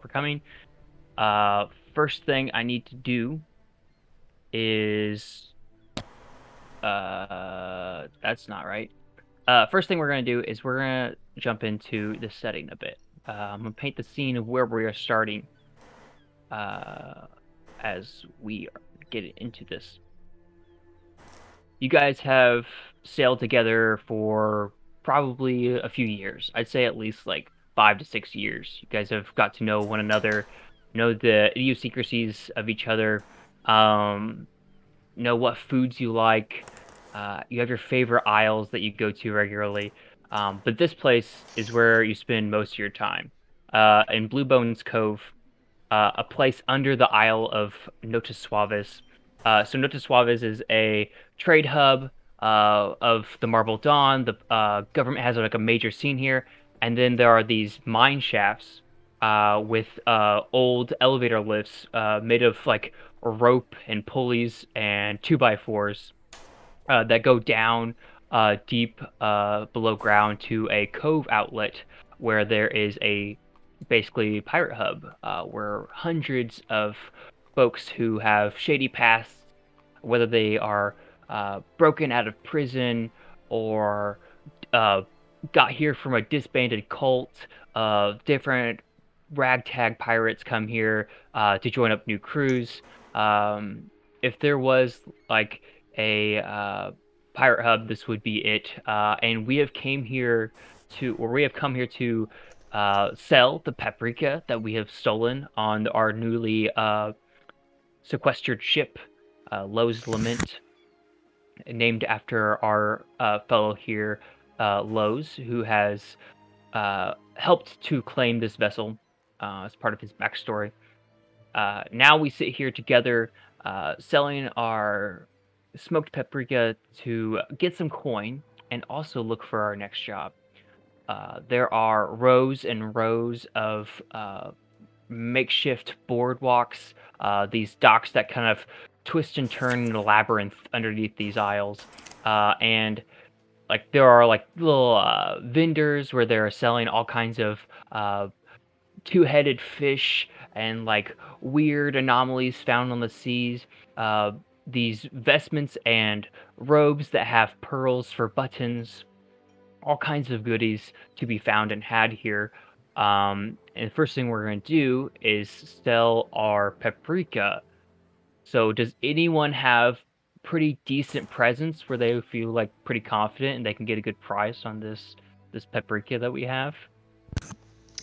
for coming. First thing I need to do is that's not right. First thing we're gonna do is we're gonna jump into the setting a bit. I'm gonna paint the scene of where we are starting uh, as we get into this. You guys have sailed together for probably a few years. I'd say at least like 5 to 6 years. You guys have got to know one another, know the idiosyncrasies of each other, um, know what foods you like. You have your favorite aisles that you go to regularly. But this place is where you spend most of your time. In Blue Bones Cove, a place under the Isle of Notas Suaves. So Notas Suaves is a trade hub of the Marble Dawn. The government has like a major scene here, and then there are these mine shafts with old elevator lifts made of like rope and pulleys and 2x4s that go down deep below ground to a cove outlet where there is a basically pirate hub where hundreds of folks who have shady pasts, whether they are broken out of prison or uh, got here from a disbanded cult, different ragtag pirates come here to join up new crews. Um, if there was like a pirate hub, this would be it. And we have came here we have come here to sell the paprika that we have stolen on our newly sequestered ship, Lowe's Lament, named after our fellow here, Lowe's, who has helped to claim this vessel as part of his backstory. Now we sit here together, selling our smoked paprika to get some coin and also look for our next job. There are rows and rows of makeshift boardwalks, these docks that kind of twist and turn in a labyrinth underneath these aisles. And like there are like little vendors where they're selling all kinds of uh, two-headed fish and like weird anomalies found on the seas. Uh, these vestments and robes that have pearls for buttons, all kinds of goodies to be found and had here. And the first thing we're going to do is sell our paprika. So, does anyone have pretty decent presence where they feel like pretty confident and they can get a good price on this paprika that we have?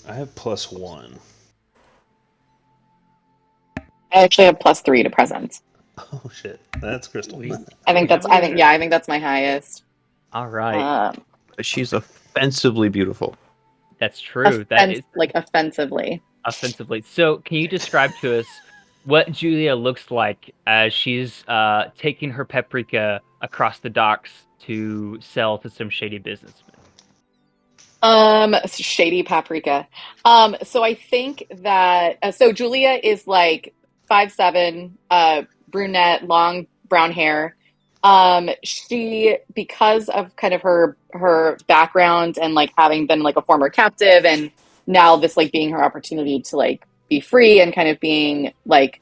I have +1. I actually have +3 to presence. Oh shit, that's Crystal. I think that's my highest. All right. Um, She's offensively beautiful. That's true. That is offensively. offensively. So, can you describe to us what Julia looks like as she's taking her paprika across the docks to sell to some shady businessmen? Shady paprika. So I think that so Julia is like 5'7", brunette, long brown hair. She, because of kind of her background and like having been like a former captive, and now this like being her opportunity to like be free and kind of being like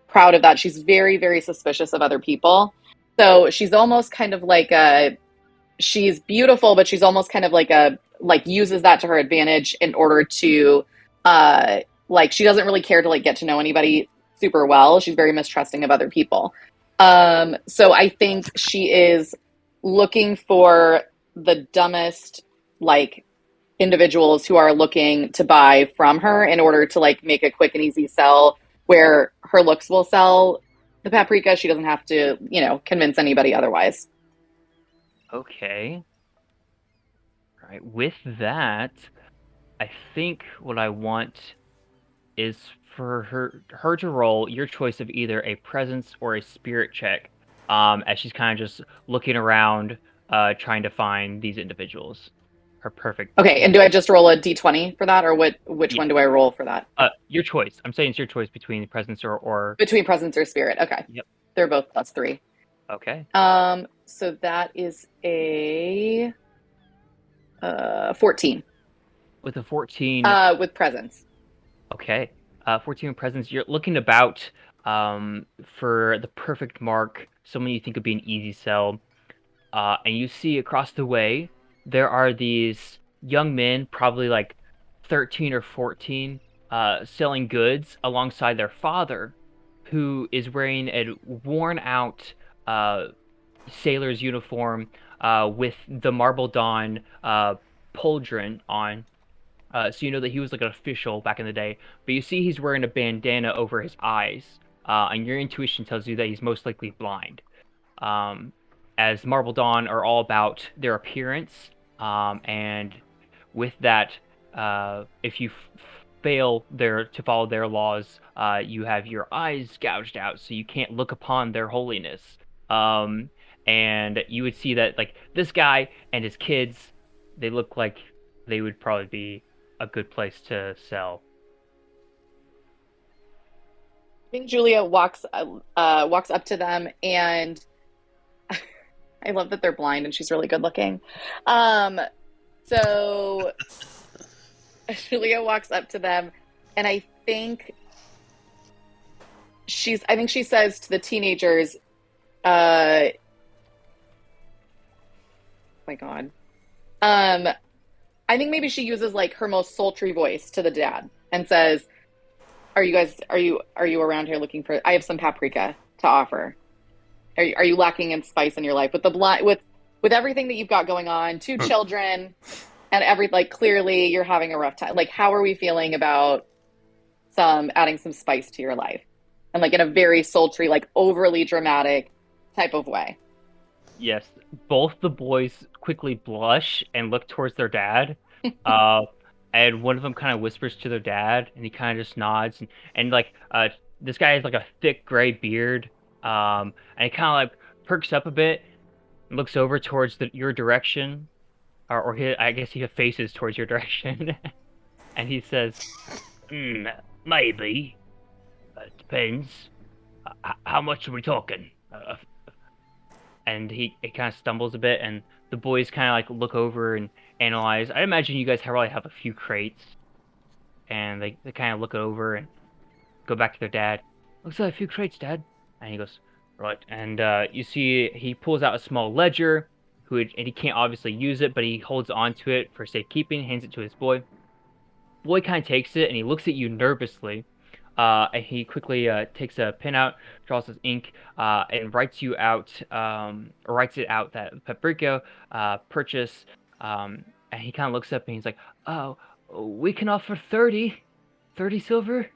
proud of that, she's very, very suspicious of other people. So she's almost kind of like a she's beautiful, but she's almost kind of like a like uses that to her advantage in order to like she doesn't really care to like get to know anybody super well. She's very mistrusting of other people. So I think she is looking for the dumbest like individuals who are looking to buy from her in order to like make a quick and easy sell where her looks will sell the paprika. She doesn't have to, convince anybody otherwise. Okay. All right. With that, I think what I want is for her to roll your choice of either a presence or a spirit check, as she's kind of just looking around, trying to find these individuals. Her perfect Okay, and do I individual. just roll a d20 for that, or which Yeah. one do I roll for that? Your choice. I'm saying it's your choice between presence or. Between presence or spirit. Okay, Yep. they're both +3. Okay. So that is a 14 With a 14. with presence. Okay. 14 in presence. You're looking about for the perfect mark, someone you think would be an easy sell. And you see across the way, there are these young men, probably like 13 or 14, selling goods alongside their father, who is wearing a worn out sailor's uniform with the Marble Dawn pauldron on. So you know that he was like an official back in the day. But you see he's wearing a bandana over his eyes, and your intuition tells you that he's most likely blind. Um, as Marble Dawn are all about their appearance, and with that, if you fail to follow their laws, you have your eyes gouged out, so you can't look upon their holiness. Um, and you would see that like this guy and his kids, they look like they would probably be a good place to sell. I think Julia walks up to them, and I love that they're blind and she's really good looking. So Julia walks up to them, and I think she says to the teenagers, my God. I think maybe she uses like her most sultry voice to the dad and says, "Are you guys are you around here looking for? I have some paprika to offer. Are you lacking in spice in your life with the blind with everything that you've got going on, two children, and like clearly you're having a rough time. Like, how are we feeling about some adding some spice to your life?" And like in a very sultry, like overly dramatic type of way. Yes, both the boys quickly blush and look towards their dad. Uh, and one of them kind of whispers to their dad, and he kind of just nods. And like, this guy has like a thick gray beard. And he kind of like perks up a bit, and looks over towards your direction, or I guess he faces towards your direction, and he says, "Maybe. Depends. How much are we talking?" And he kind of stumbles a bit, and the boys kind of like look over and analyze. I imagine you guys probably have a few crates, and they kind of look over and go back to their dad. "Looks like a few crates, Dad." And he goes, "Right." And you see he pulls out a small ledger, and he can't obviously use it, but he holds on to it for safekeeping, hands it to his boy. Boy kind of takes it, and he looks at you nervously. And he quickly takes a pen out, draws his ink, and writes it out that paprika purchase. And he kind of looks up and he's like, "Oh, we can offer 30 silver."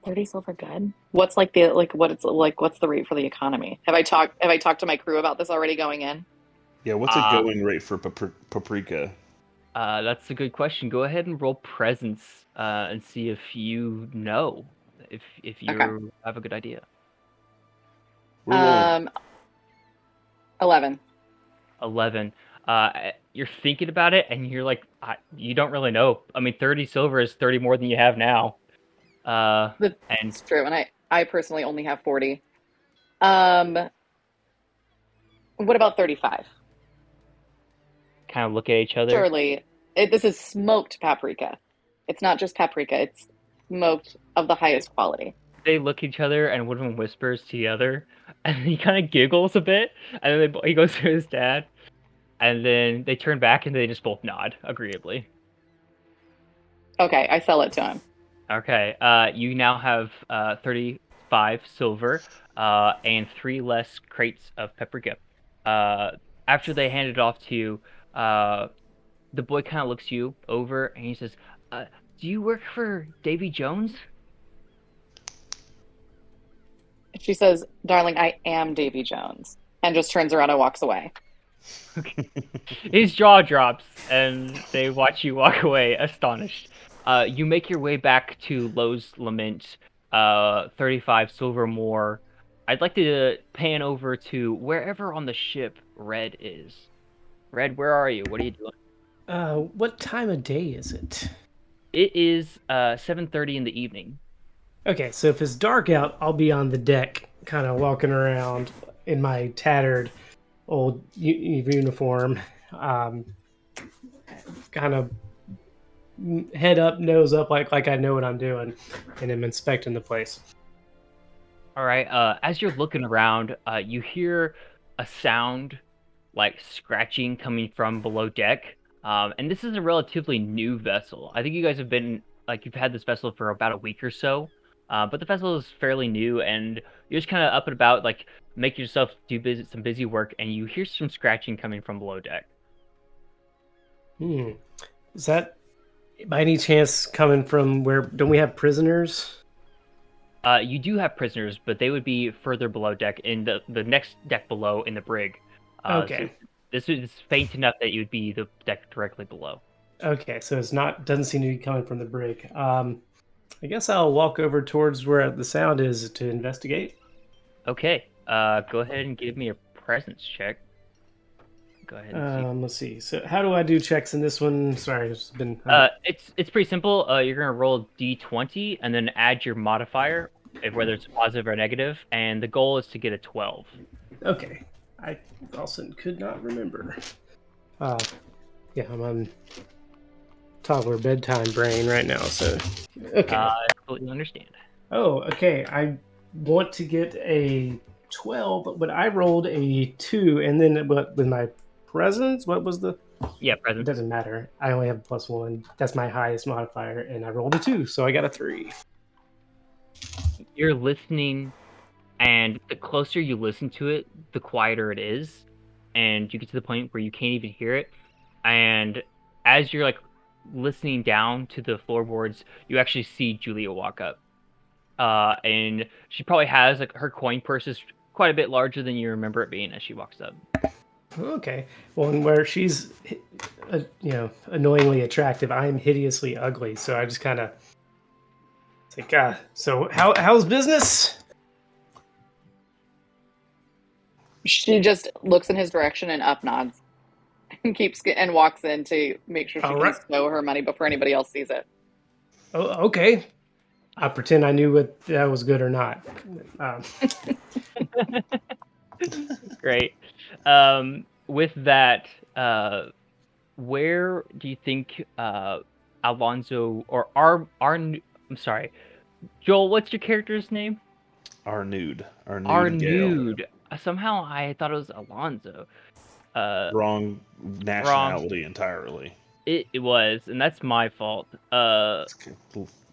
30 silver good. What's like the like what it's like what's the rate for the economy? Have I talked to my crew about this already going in? Yeah, what's a going rate for paprika? That's a good question. Go ahead and roll presence and see if you know if you Okay. have a good idea. We're rolling. 11. 11. You're thinking about it, and you're like, you don't really know. I mean, 30 silver is 30 more than you have now. And That's true, and I personally only have 40. What about 35? kind of look at each other. Surely, this is smoked paprika. It's not just paprika, it's smoked of the highest quality. They look at each other, and one of them whispers to the other, and he kind of giggles a bit, and then he goes to his dad, and then they turn back, and they just both nod agreeably. Okay, I sell it to him. Okay, you now have 35 silver and 3 less crates of paprika. After they hand it off to you, the boy kind of looks you over and he says, "Do you work for Davy Jones?" She says, "Darling, I am Davy Jones," and just turns around and walks away. His jaw drops, and they watch you walk away, astonished. You make your way back to Lowe's Lament, 35 silver more. I'd like to pan over to wherever on the ship Red is. Red, where are you? What are you doing? What time of day is it? It is 7:30 in the evening. Okay, so if it's dark out, I'll be on the deck, kind of walking around in my tattered old uniform, kind of head up, nose up, like I know what I'm doing, and I'm inspecting the place. All right. As you're looking around, you hear a sound like scratching coming from below deck. And this is a relatively new vessel. I think you guys have been like you've had this vessel for about a week or so. But the vessel is fairly new, and you're just kind of up and about, like making yourself do some busy work, and you hear some scratching coming from below deck. Is that by any chance coming from where? Don't we have prisoners? You do have prisoners, but they would be further below deck in the next deck below in the brig. So Okay. this is faint enough that you would be the deck directly below. Okay, so it's not doesn't seem to be coming from the brig. I guess I'll walk over towards where the sound is to investigate. Okay. Go ahead and give me a presence check. Go ahead and see. Let's see. So how do I do checks in this one? Sorry, it's been. It's pretty simple. You're gonna roll d20 and then add your modifier, whether it's positive or negative, and the goal is to get a 12. Okay. I also could not remember. Yeah, I'm on toddler bedtime brain right now. So okay. I completely understand. Oh, okay. I want to get a 12, but I rolled a 2, and then but with my presence, what was the? Yeah, It presence. doesn't matter. I only have a +1. That's my highest modifier, and I rolled a 2, so I got a 3. You're listening, and the closer you listen to it, the quieter it is, and you get to the point where you can't even hear it. And as you're like listening down to the floorboards, you actually see Julia walk up. And she probably has like her coin purse is quite a bit larger than you remember it being as she walks up. Okay. Well, and where she's, annoyingly attractive, I am hideously ugly. So I just kind of, it's like, so how's business? She just looks in his direction and up nods and and walks in to make sure she All can right. stow her money before anybody else sees it. Oh, okay. I pretend I knew what that was good or not. Great. With that, where do you think Alonzo or I'm sorry, Joel? What's your character's name? Arnude Gale. Arnude. Somehow I thought it was Alonzo. Wrong Wrong. nationality entirely. It was, and that's my fault.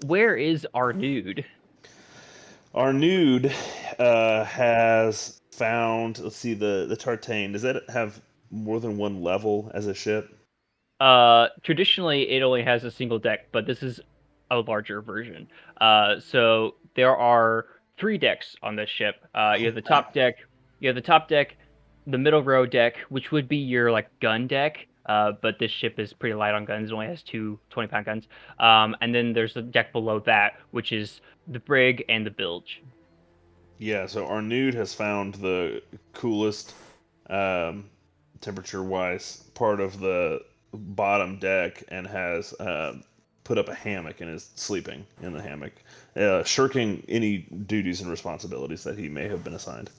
Where is Arnude? Arnude has found. Let's see, the Tartane. Does that have more than one level as a ship? Traditionally it only has a single deck, but this is a larger version. So there are 3 decks on this ship. You have the top deck, the middle row deck, which would be your like gun deck. But this ship is pretty light on guns. It only has 2 20-pound guns. And then there's the deck below that, which is the brig and the bilge. Yeah, so Arnude has found the coolest, temperature-wise, part of the bottom deck and has put up a hammock and is sleeping in the hammock, shirking any duties and responsibilities that he may have been assigned.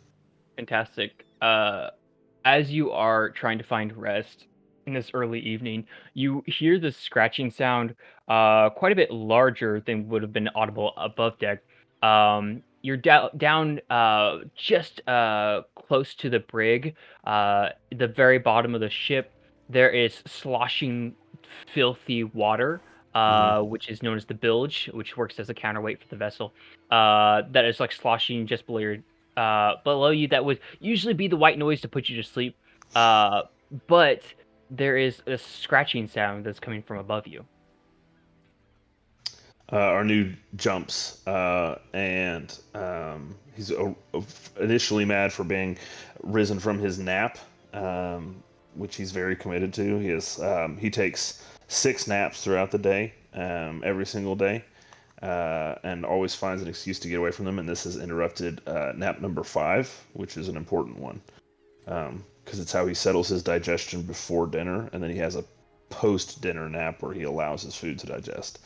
Fantastic. As you are trying to find rest in this early evening, you hear this scratching sound, quite a bit larger than would have been audible above deck. You're down just close to the brig, the very bottom of the ship. There is sloshing, filthy water, which is known as the bilge, which works as a counterweight for the vessel. That is like sloshing just below you. That would usually be the white noise to put you to sleep. But there is a scratching sound that's coming from above you. Arnude jumps, and he's initially mad for being risen from his nap, which he's very committed to. He takes 6 naps throughout the day, every single day, and always finds an excuse to get away from them. And this has interrupted nap number 5, which is an important one, because it's how he settles his digestion before dinner, and then he has a post-dinner nap where he allows his food to digest.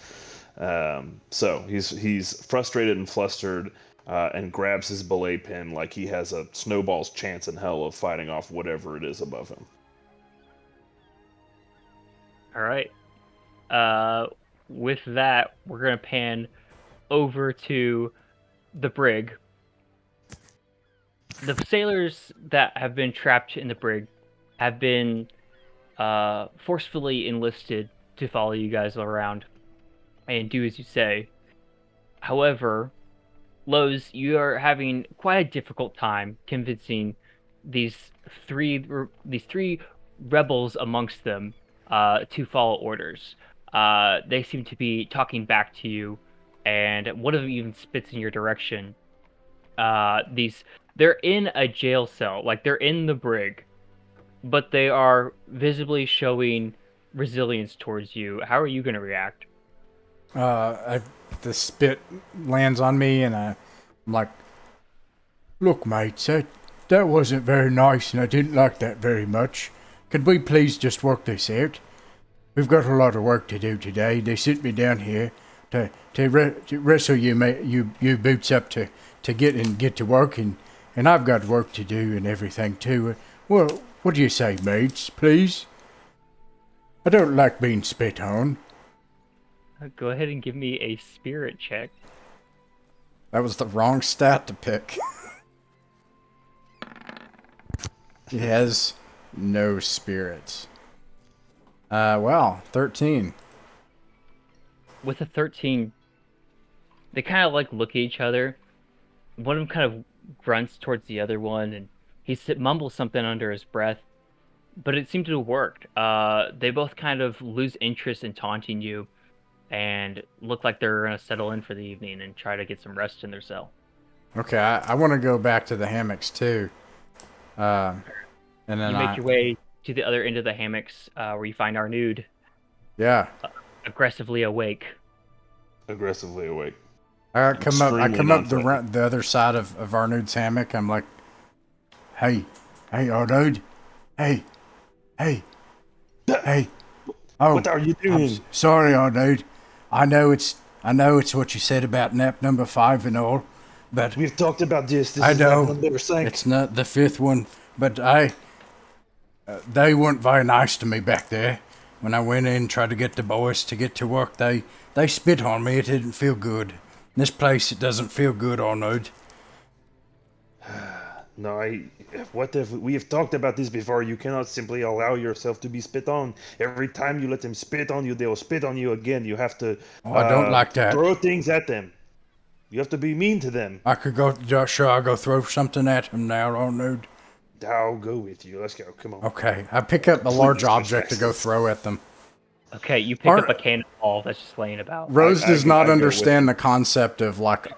So he's frustrated and flustered, and grabs his belay pin like he has a snowball's chance in hell of fighting off whatever it is above him. All right. with that, we're gonna pan over to the brig. The sailors that have been trapped in the brig have been forcefully enlisted to follow you guys around and do as you say. However, Lowe's, you are having quite a difficult time convincing these three rebels amongst them to follow orders. They seem to be talking back to you, and one of them even spits in your direction. They're in a jail cell, like they're in the brig, but they are visibly showing resilience towards you. How are you going to react? The spit lands on me, and I'm like, "Look, mates, that wasn't very nice, and I didn't like that very much. Could we please just work this out? We've got a lot of work to do today. They sent me down here to wrestle you boots up to get to work, and I've got work to do and everything too. Well, what do you say, mates? Please? I don't like being spit on." Go ahead and give me a spirit check. That was the wrong stat to pick. He has no spirits. Well, 13. With a 13, they kind of like look at each other. One of them kind of grunts towards the other one, and he mumbles something under his breath, but it seemed to have worked. They both kind of lose interest in taunting you and look like they're going to settle in for the evening and try to get some rest in their cell. Okay, I want to go back to the hammocks too. And then you make your way to the other end of the hammocks, where you find Arnud. Yeah. Aggressively awake. Aggressively awake. I come up the other side of Arnoud's hammock. I'm like, hey, Arnoud, hey. Oh, what are you doing? Sorry, Arnoud. I know it's what you said about nap number 5 and all, but we've talked about this. I know it's not the 5th one, but they weren't very nice to me back there. When I went in and tried to get the boys to get to work, they spit on me. It didn't feel good. This place, it doesn't feel good, Arnold. No, we have talked about this before. You cannot simply allow yourself to be spit on. Every time you let them spit on you, they will spit on you again. You have to I don't like that. Throw things at them. You have to be mean to them. I could go, sure, I'll go throw something at him now, Arnold. I'll go with you. Let's go. Come on. Okay, I pick up a large object to go throw at them. Okay, you pick up a cannonball that's just laying about. Rose does not understand the concept of, like,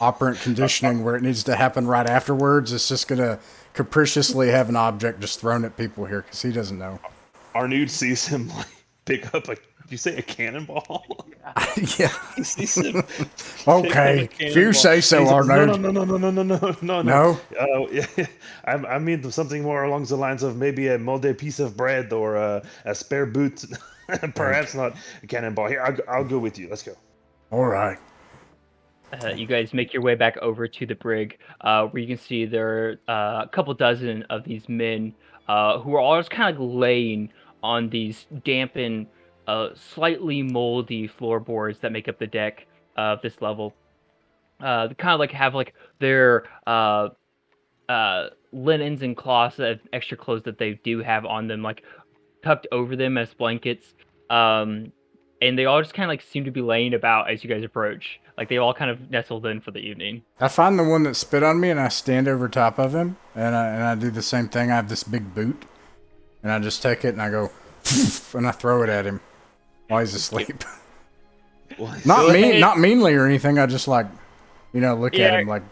operant conditioning where it needs to happen right afterwards. It's just going to capriciously have an object just thrown at people here because he doesn't know. Arnoud sees him like pick up a, did you say a cannonball? Yeah. He sees him okay, if you say so, Arnoud. No. Yeah. I mean something more along the lines of maybe a molded piece of bread or a spare boot. Perhaps not a cannonball. Here, I'll go with you. Let's go. All right. You guys make your way back over to the brig, where you can see there are a couple dozen of these men who are all just kind of laying on these dampened, slightly moldy floorboards that make up the deck of this level. They kind of like have like their linens and cloths, extra clothes that they do have on them, like tucked over them as blankets. And they all just kind of like seem to be laying about as you guys approach. Like they all kind of nestled in for the evening. I find the one that spit on me and I stand over top of him and I do the same thing. I have this big boot and I just take it and I go and I throw it at him while he's asleep. Not meanly or anything. I just like, look at him like.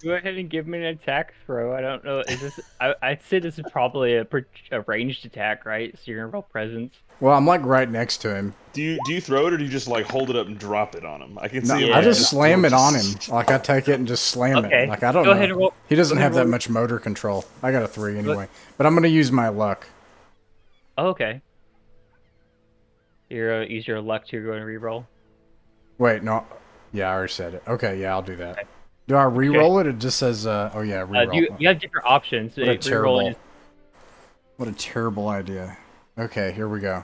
Go ahead and give me an attack throw. I don't know. Is this? I'd say this is probably a ranged attack, right? So you're gonna roll presence. Well, I'm like right next to him. Do you throw it or do you just like hold it up and drop it on him? I can see him. I just slam it on him. Like I take it and just slam it. Like I don't know. Ahead and roll. He doesn't have that much motor control. I got a 3 anyway. But I'm gonna use my luck. Oh, okay. Use your luck to go and reroll. Wait, no. Yeah, I already said it. Okay, yeah, I'll do that. Okay. Do I re-roll it? It just says, oh yeah, re-roll. You have different options. What a terrible idea. Okay, here we go.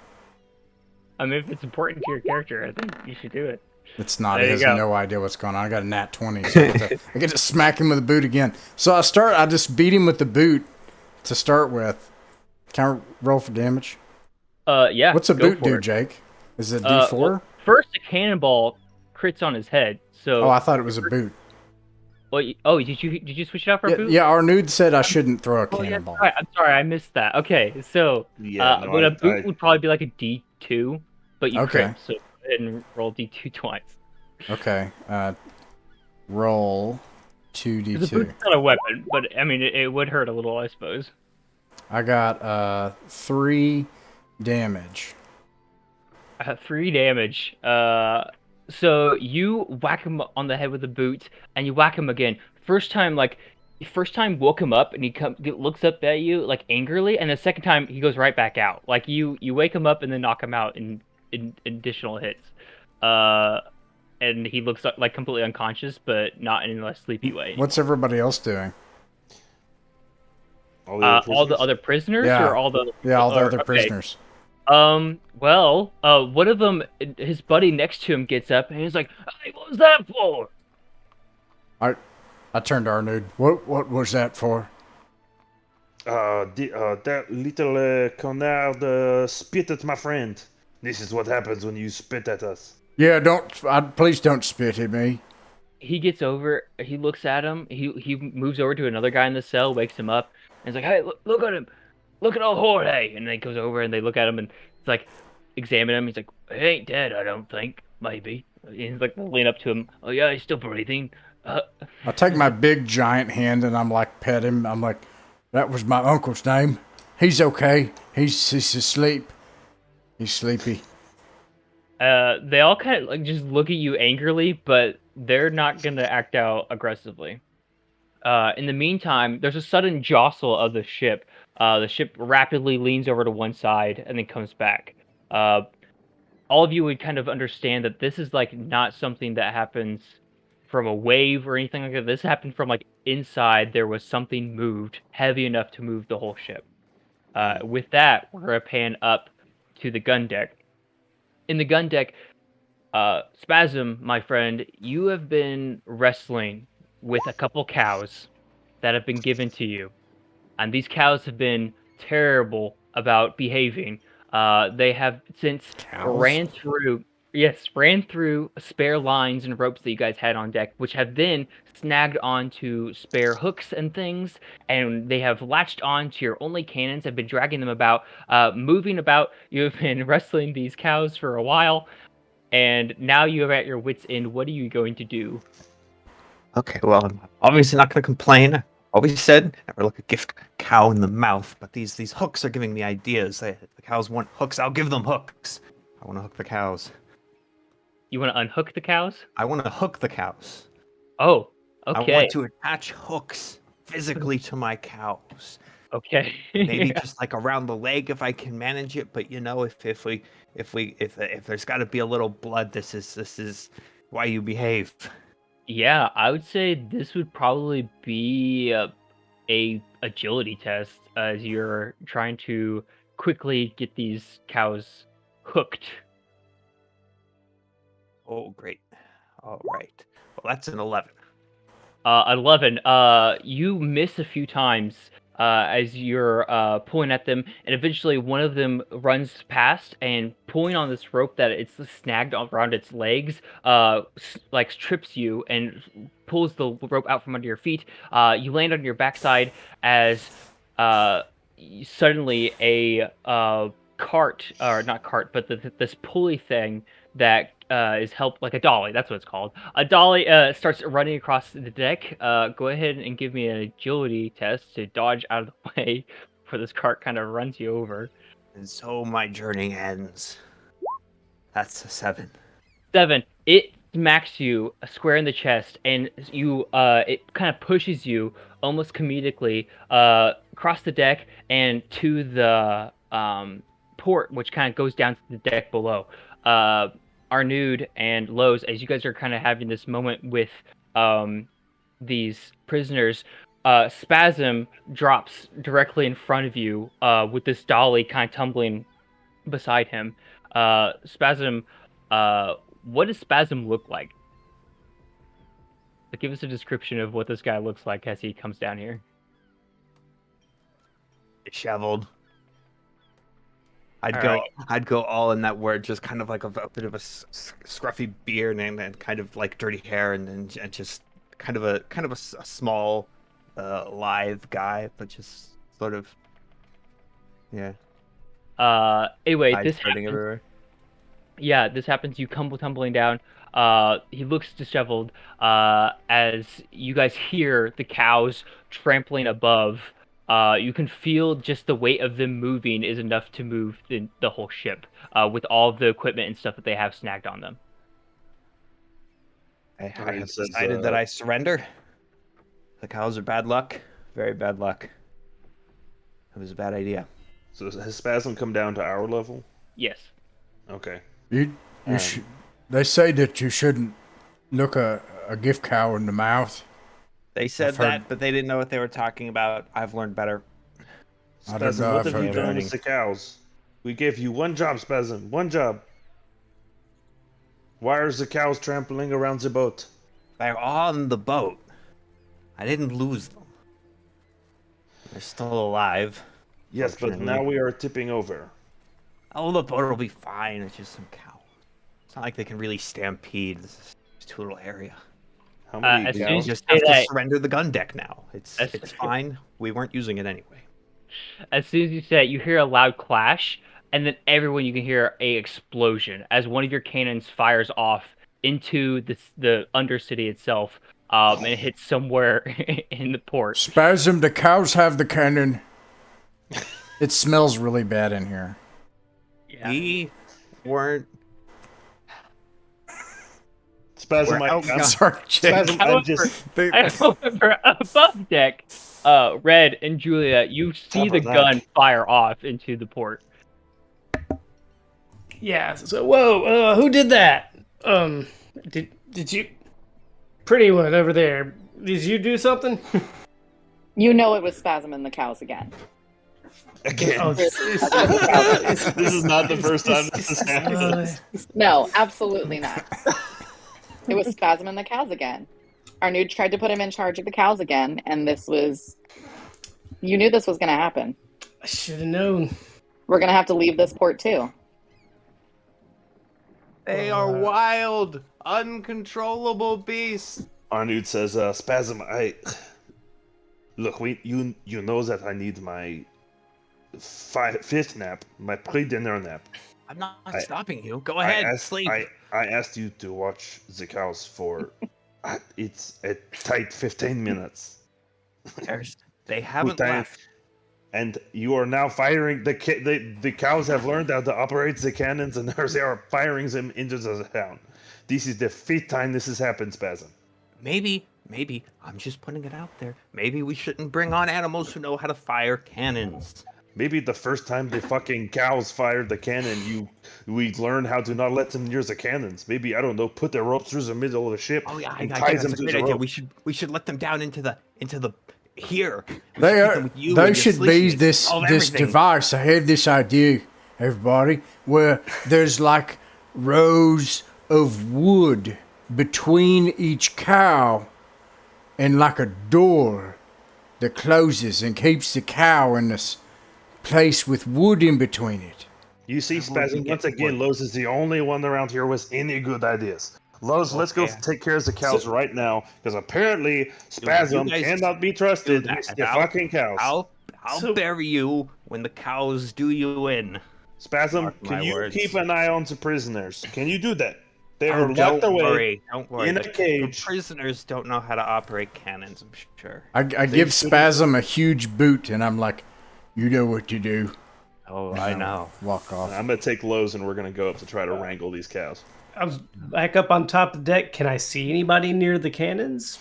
I mean, if it's important to your character, I think you should do it. It's not. There He you has go. no idea what's going on. I got a nat 20, so I get to smack him with a boot again. So I just beat him with the boot to start with. Can I roll for damage? Yeah. What's a go boot for do, it. Jake? Is it Well, D4? first, a cannonball crits on his head. So. Oh, I thought it was a boot. Well, did you switch it out for a Yeah, boot? yeah. Arnud said I shouldn't throw a Oh yeah, cannonball. I'm sorry, I missed that. Okay, so Yeah, no, but a boot would probably be like a D2, but you Okay. crit, so go ahead and roll D2 twice. Okay. Roll The 2d2. boot's not a weapon, but I mean it would hurt a little, I suppose. I got 3 damage. 3 damage. So you whack him on the head with the boot, and you whack him again. First time woke him up, and he looks up at you like angrily, and the second time he goes right back out. Like you wake him up and then knock him out in additional hits. And he looks like completely unconscious, but not in a sleepy way. What's everybody else doing? All the other prisoners, Yeah. or all the other okay. prisoners. Well, one of them, his buddy next to him gets up and he's like, "Hey, what was that for?" I turned to Arnud. What was that for? That little connard spit at my friend. This is what happens when you spit at us. Yeah, please don't spit at me. He gets over, he looks at him, he moves over to another guy in the cell, wakes him up, and he's like, "Hey, look at him! Look at old Jorge!" And then he goes over and they look at him and it's like, examine him. He's like, "He ain't dead, I don't think. Maybe." And he's like, lean up to him. "Oh yeah, he's still breathing." I take my big giant hand and I'm like, pet him. I'm like, that was my uncle's name. He's okay. He's asleep. He's sleepy. They all kind of like just look at you angrily, but they're not gonna act out aggressively. In the meantime, there's a sudden jostle of the ship. The ship rapidly leans over to one side and then comes back. All of you would kind of understand that this is like not something that happens from a wave or anything like that. This happened from like inside. There was something moved heavy enough to move the whole ship. With that, we're gonna pan up to the gun deck. In the gun deck, Spasm, my friend, you have been wrestling with a couple cows that have been given to you, and these cows have been terrible about behaving. They have since ran through spare lines and ropes that you guys had on deck, which have then snagged onto spare hooks and things, and they have latched onto your only cannons, have been dragging them about, moving about. You have been wrestling these cows for a while, and now you're at your wits' end. What are you going to do? Okay, well, I'm obviously not going to complain. I always said never look a gift cow in the mouth, but these hooks are giving me ideas. The cows want hooks, I'll give them hooks. I want to hook the cows. You want to unhook the cows? I want to hook the cows. Oh, okay. I want to attach hooks physically to my cows. Okay. Maybe just like around the leg if I can manage it. But you know, if there's got to be a little blood, this is why you behave. Yeah, I would say this would probably be a agility test as you're trying to quickly get these cows hooked. Oh, great. All right. Well, that's an 11. 11. You miss a few times as you're pulling at them, and eventually one of them runs past and pulling on this rope that it's snagged around its legs, like trips you and pulls the rope out from under your feet. You land on your backside as suddenly a cart, or not cart, but this pulley thing that is helped, like a dolly, that's what it's called. A dolly starts running across the deck. Go ahead and give me an agility test to dodge out of the way before this cart kind of runs you over. And so my journey ends. That's a 7. 7. It smacks you square in the chest, and you it kind of pushes you almost comedically across the deck and to the port, which kind of goes down to the deck below. Arnud and Lowe's, as you guys are kind of having this moment with these prisoners, Spasm drops directly in front of you with this dolly kind of tumbling beside him. Spasm, what does Spasm look like? Give us a description of what this guy looks like as he comes down here. Disheveled. All right. I'd go all in that word, just kind of like a bit of a scruffy beard and kind of like dirty hair and just kind of a small, lithe guy, but just sort of, yeah. Anyway, Eyes this spreading happens. everywhere. Yeah, this happens. You come tumbling down. He looks disheveled. As you guys hear the cows trampling above. You can feel just the weight of them moving is enough to move the whole ship. With all of the equipment and stuff that they have snagged on them. I Alright, have says, decided that I surrender. The cows are bad luck. Very bad luck. It was a bad idea. So has Spasm come down to our level? Yes. Okay. They say that you shouldn't look a gift cow in the mouth. They said I've heard- that, but they didn't know what they were talking about. I've learned better. I don't Spasm, know what if have you I've done learning. with the cows? We gave you one job, Spasm. One job. Why are the cows trampling around the boat? They're on the boat. I didn't lose them. They're still alive. Yes, but Fortunately. now we are tipping over. Oh, the boat will be fine. It's just some cow. It's not like they can really stampede. This is just a little area. How many as soon We as cows? you just say have to that- surrender the gun deck now. It's As- fine. We weren't using it anyway. As soon as you say it, you hear a loud clash, and then everyone you can hear a explosion as one of your cannons fires off into the undercity itself, and it hits somewhere in the port. Spasm, the cows have the cannon. It smells really bad in here. Yeah. We weren't. Spasm, We're out- I'm, Sorry, Jake. Spasm, I'm just... However, above deck, Red and Julia, you see Top the of that. gun fire off into the port. Yeah. So whoa, who did that? Did you? Pretty one over there. Did you do something? You know it was Spasm and the cows again. Again. Oh, This is not the first time this has happened. No, absolutely not. It was Spasm and the cows again. Arnud tried to put him in charge of the cows again, and this was... You knew this was going to happen. I should have known. We're going to have to leave this port, too. They are wild, uncontrollable beasts. Arnud says, Spasm, Look, you know that I need my fifth nap, my pre-dinner nap. I'm not I- stopping you. Go ahead, sleep. I asked you to watch the cows for... it's a tight 15 minutes. They haven't time. left. And you are now firing... The cows have learned how to operate the cannons, and they are firing them into the town. This is the fifth time this has happened, Spasm. Maybe, I'm just putting it out there. Maybe we shouldn't bring on animals who know how to fire cannons. Maybe the first time the fucking cows fired the cannon, we learned how to not let them near the cannons. Maybe, I don't know, put the ropes through the middle of the ship Oh yeah, I and think ties that's them a to great the idea. rope. We should let them down into the here. We They should keep are. them with you They and your should be sleeping. this Solve this everything. device. I have this idea, everybody, where there's like rows of wood between each cow, and like a door that closes and keeps the cow in this place with wood in between it. You see, Everyone can Spasm, get once to again, work. Lowe's is the only one around here with any good ideas. Lowe's, let's go Okay. take care of the cows right now, because apparently Spasm guys cannot be do trusted that. with the fucking cows. I'll So- bury you when the cows do you in. Spasm, Mark can my you words. keep an eye on the prisoners? Can you do that? They Oh, are locked away. Don't worry. in a The cage. prisoners don't know how to operate cannons, I'm sure. I give Spasm a huge boot, and I'm like, "You know what to do." Oh, And I I'll know. Walk off. I'm going to take Lowe's, and we're going to go up to try to wrangle these cows. I was back up on top of the deck. Can I see anybody near the cannons?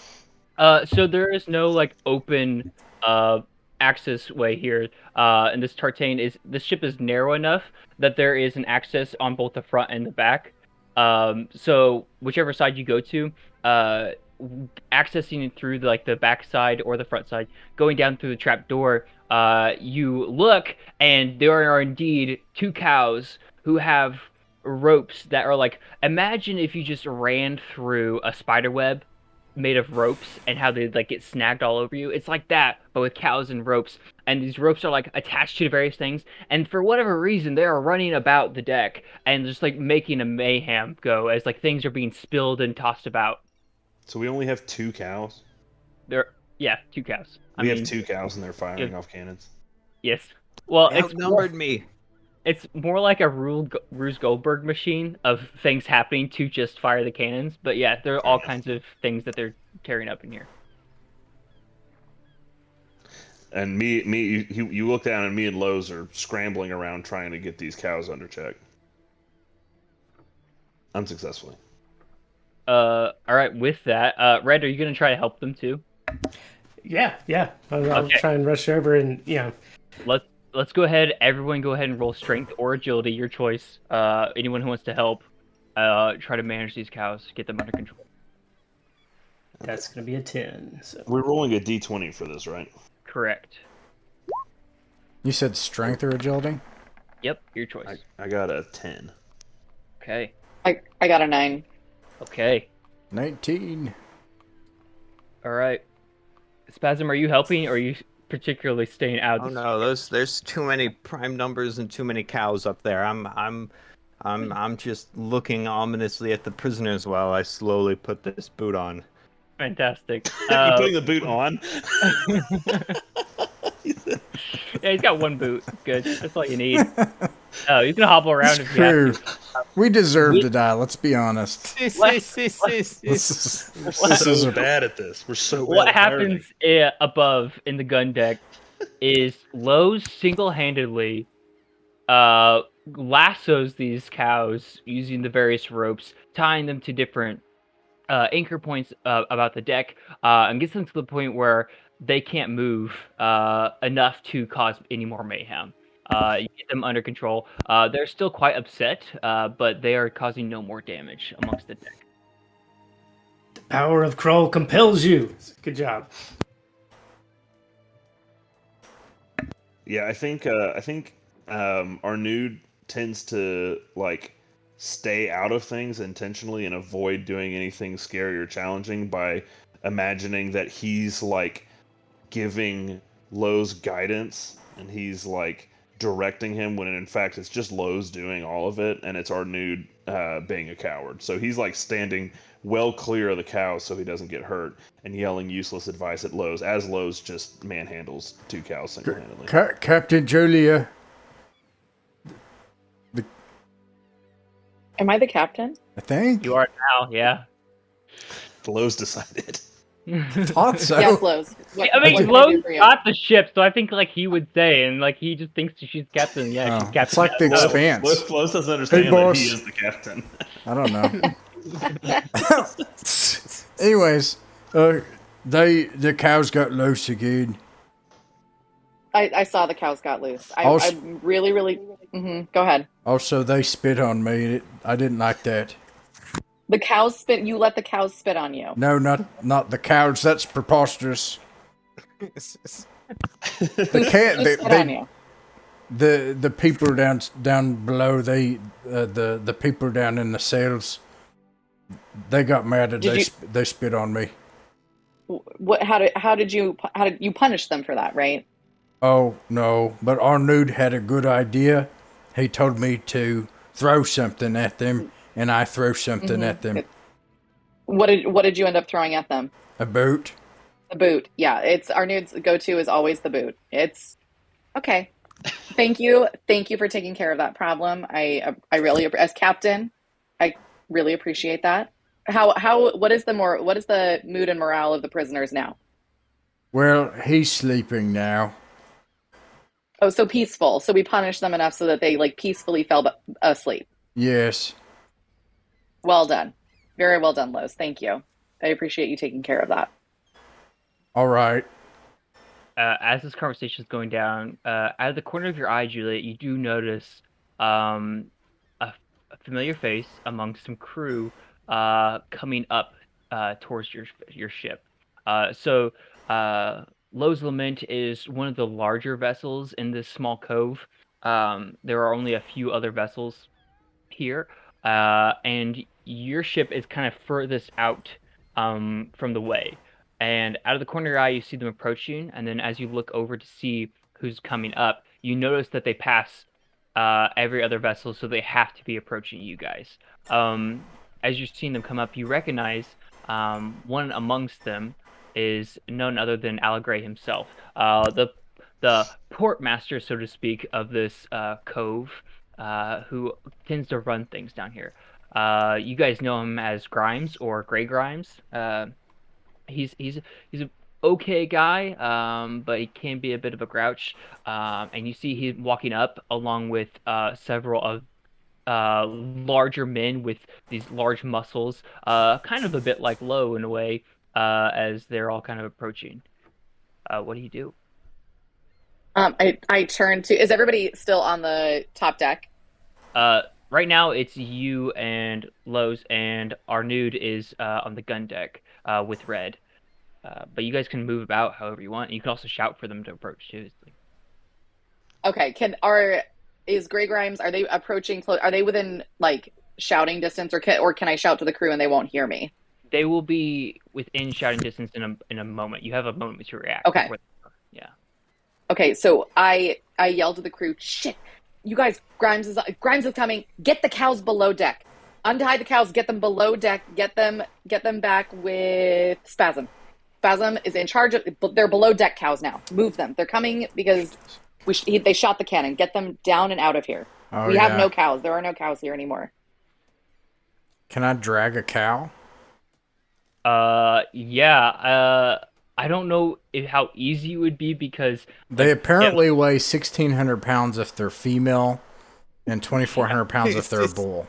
So there is no like open access way here. And this ship is narrow enough that there is an access on both the front and the back. So whichever side you go to, accessing it through the back side or the front side, going down through the trap door, you look and there are indeed two cows who have ropes that are like, imagine if you just ran through a spider web made of ropes and how they like get snagged all over you. It's like that, but with cows and ropes. And these ropes are like attached to various things. And for whatever reason, they are running about the deck and just like making a mayhem go as like things are being spilled and tossed about. So we only have 2 cows. Yeah, 2 cows. We have 2 cows and they're firing yeah. off cannons. Yes. Well, They outnumbered me. It's more like a Ruse Goldberg machine of things happening to just fire the cannons. But yeah, there are all kinds of things that they're tearing up in here. And you look down, and me and Lowe's are scrambling around trying to get these cows under check. Unsuccessfully. All right. With that, Red, are you gonna try to help them too? Yeah. I'll Okay. try and rush over and Let's go ahead. Everyone, go ahead and roll strength or agility, your choice. Anyone who wants to help, try to manage these cows, get them under control. that's gonna be a 10. So We're rolling a d20 for this, right? Correct. You said strength or agility? Yep, your choice. I got a 10. Okay. I got a 9. Okay. 19. All right. Spasm, are you helping, or are you particularly staying out? Oh no, there's too many prime numbers and too many cows up there. I'm just looking ominously at the prisoners while I slowly put this boot on. Fantastic. You're putting the boot on? Yeah, he's got 1 boot. Good. That's all you need. Oh, you can hobble around if you True. have to. We deserve to die, let's be honest. We're so bad at this. We're so bad What at pirating. happens above in the gun deck is Lowe's single-handedly lassos these cows using the various ropes, tying them to different anchor points about the deck, and gets them to the point where they can't move enough to cause any more mayhem. You get them under control. They're still quite upset, but they are causing no more damage amongst the deck. the power of Kroll compels you. Good job. Yeah, I think our nude tends to like stay out of things intentionally and avoid doing anything scary or challenging by imagining that he's like giving Lowe's guidance and he's like directing him when in fact it's just Lowe's doing all of it and it's our nude being a coward. So he's like standing well clear of the cows so he doesn't get hurt and yelling useless advice at Lowe's as Lowe's just manhandles 2 cows single-handedly. Captain Julia. Am I the captain? I think. You are now, yeah. Lowe's decided. Thought so. Yes, Lowe's. What I mean, can do Lowe's for you? got the ship, so I think like he would say, and like he just thinks she's captain. Yeah, she's Oh, captain. it's like the now. Expanse. Lowe's doesn't understand Hey, that boss. he is the captain. I don't know. Anyways, the cows got loose again. I saw the cows got loose. Also- I'm really. Go ahead. Also, they spit on me. I didn't like that. The cows spit. You let the cows spit on you. No, not the cows. That's preposterous. Who can't- spit on you? The people down below, the people down in the cells, they got mad and they spit on me. What? How did you punish them for that? Right? Oh no! But our nude had a good idea. He told me to throw something at them, and I threw something at them. What did you end up throwing at them? A boot. The boot. Yeah, it's our nude's go-to is always the boot. It's okay. Thank you for taking care of that problem. I really, as captain, I really appreciate that. What is the mood and morale of the prisoners now? Well, he's sleeping now. Oh, so peaceful. So we punished them enough so that they like peacefully fell asleep. Yes. Well done. Very well done, Lowe's. Thank you. I appreciate you taking care of that. All right. As this conversation is going down, out of the corner of your eye, Juliet, you do notice a familiar face among some crew coming up towards your ship. So Lowe's Lament is one of the larger vessels in this small cove. There are only a few other vessels here, and your ship is kind of furthest out from the way. And out of the corner of your eye, you see them approaching, and then as you look over to see who's coming up, you notice that they pass every other vessel, so they have to be approaching you guys. As you're seeing them come up, you recognize one amongst them is none other than Allegray himself, the port master, so to speak, of this cove, who tends to run things down here. You guys know him as Grimes or Gray Grimes. He's an okay guy, but he can be a bit of a grouch. And you see him walking up along with several of larger men with these large muscles, kind of a bit like Low in a way, as they're all kind of approaching. What do you do? I turn to. Is everybody still on the top deck? Right now it's you and Lowe's, and Arnud is on the gun deck with Red. But you guys can move about however you want. You can also shout for them to approach too. Okay. Is Grey Grimes? Are they approaching close? Are they within like shouting distance, or can I shout to the crew and they won't hear me? They will be within shouting distance in a moment. You have a moment to react. Okay. Yeah. Okay. So I yell to the crew. Shit! You guys, Grimes is coming. Get the cows below deck. Untie the cows. Get them below deck. Get them back with Spasm. Spasm is in charge of. They're below deck cows now. Move them. They're coming because they shot the cannon. Get them down and out of here. We have no cows. There are no cows here anymore. Can I drag a cow? Yeah. I don't know how easy it would be because they apparently weigh 1,600 pounds if they're female, and 2,400 pounds if they're a bull.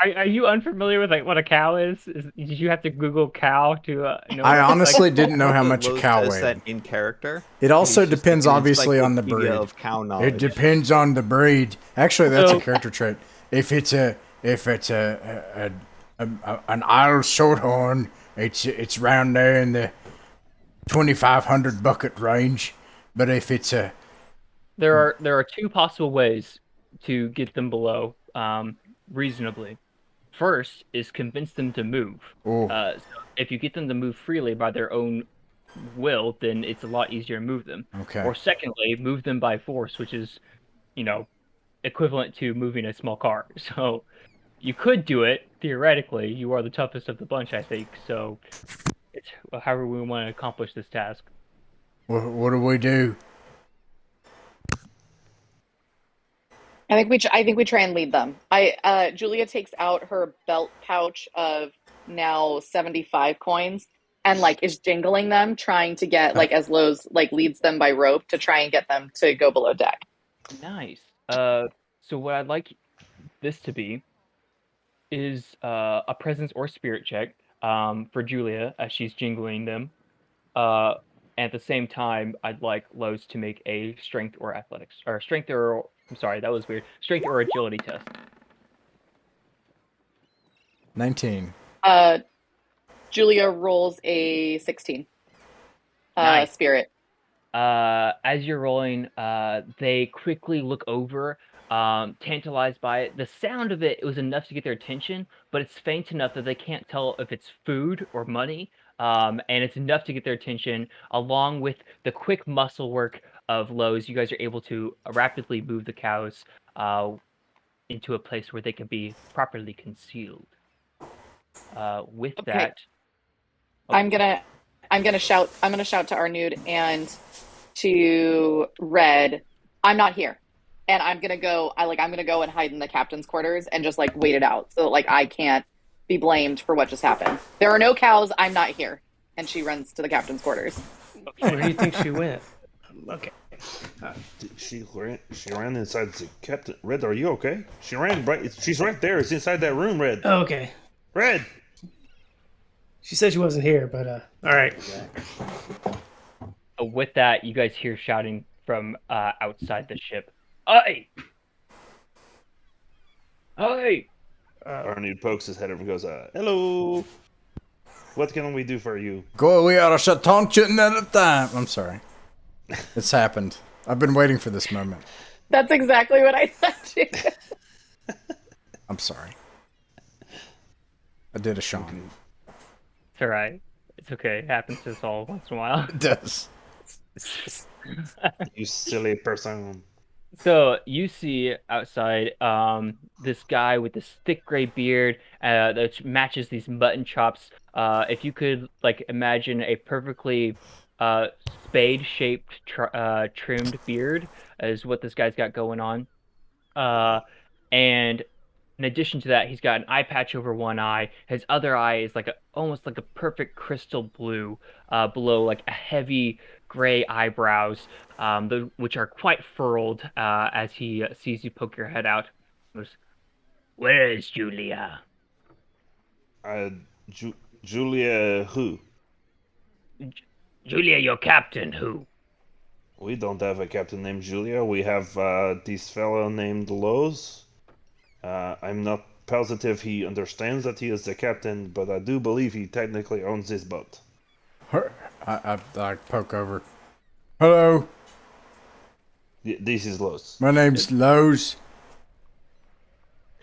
Are you unfamiliar with like what a cow is? Did you have to Google cow to know? I honestly didn't know how much a cow weighed. That in character. It also depends, obviously, on the breed. Of cow knowledge. It depends on the breed. Actually, that's a character trait. If it's an Isle Shorthorn, it's around there in the 2,500 bucket range. But if it's a there are two possible ways to get them below reasonably. First is convince them to move. So if you get them to move freely by their own will, then it's a lot easier to move them. Okay. Or secondly, move them by force, which is, equivalent to moving a small car. So you could do it theoretically. You are the toughest of the bunch, I think. So it's however we want to accomplish this task. What do we do? I think we try and lead them. Julia takes out her belt pouch of now 75 coins and is jingling them, trying to get as Lowe's leads them by rope to try and get them to go below deck. Nice. So what I'd like this to be is a presence or spirit check for Julia as she's jingling them. At the same time, I'd like Lowe's to make a strength or athletics or strength or I'm sorry, that was weird. Strength or agility test. 19. Julia rolls a 16. Nice. Spirit. As you're rolling, they quickly look over, tantalized by it. The sound of it was enough to get their attention, but it's faint enough that they can't tell if it's food or money. And it's enough to get their attention, along with the quick muscle work of Lowe's. You guys are able to rapidly move the cows into a place where they can be properly concealed. With that, I'm gonna shout. I'm gonna shout to Arnud and to Red. I'm not here, and I'm gonna go. I'm gonna go and hide in the captain's quarters and just wait it out, so that I can't be blamed for what just happened. There are no cows. I'm not here. And she runs to the captain's quarters. Where do you think she went? Okay. She ran inside the captain. Red, are you okay? She ran right. She's right there. It's inside that room, Red. Oh, okay. Red. She said she wasn't here, but all right. With that, you guys hear shouting from outside the ship. Hey! Hey! Arnud pokes his head over and goes, hello. What can we do for you? Go away out of Chatonchit at a time. I'm sorry. It's happened. I've been waiting for this moment. That's exactly what I thought too. I'm sorry. I did a Sean. It's all right. It's okay. It happens to us all once in a while. It does. You silly person. So you see outside this guy with this thick gray beard that matches these mutton chops. If you could like imagine a perfectly spade-shaped trimmed beard is what this guy's got going on. And in addition to that, he's got an eye patch over one eye. His other eye is like almost like a perfect crystal blue below like a heavy gray eyebrows, which are quite furrowed as he sees you poke your head out. He goes, "Where is Julia?" Julia who? Julia, your captain, who? We don't have a captain named Julia. We have this fellow named Lowe's. I'm not positive he understands that he is the captain, but I do believe he technically owns this boat. I poke over. Hello, This is Lowe's. my name's Lowe's.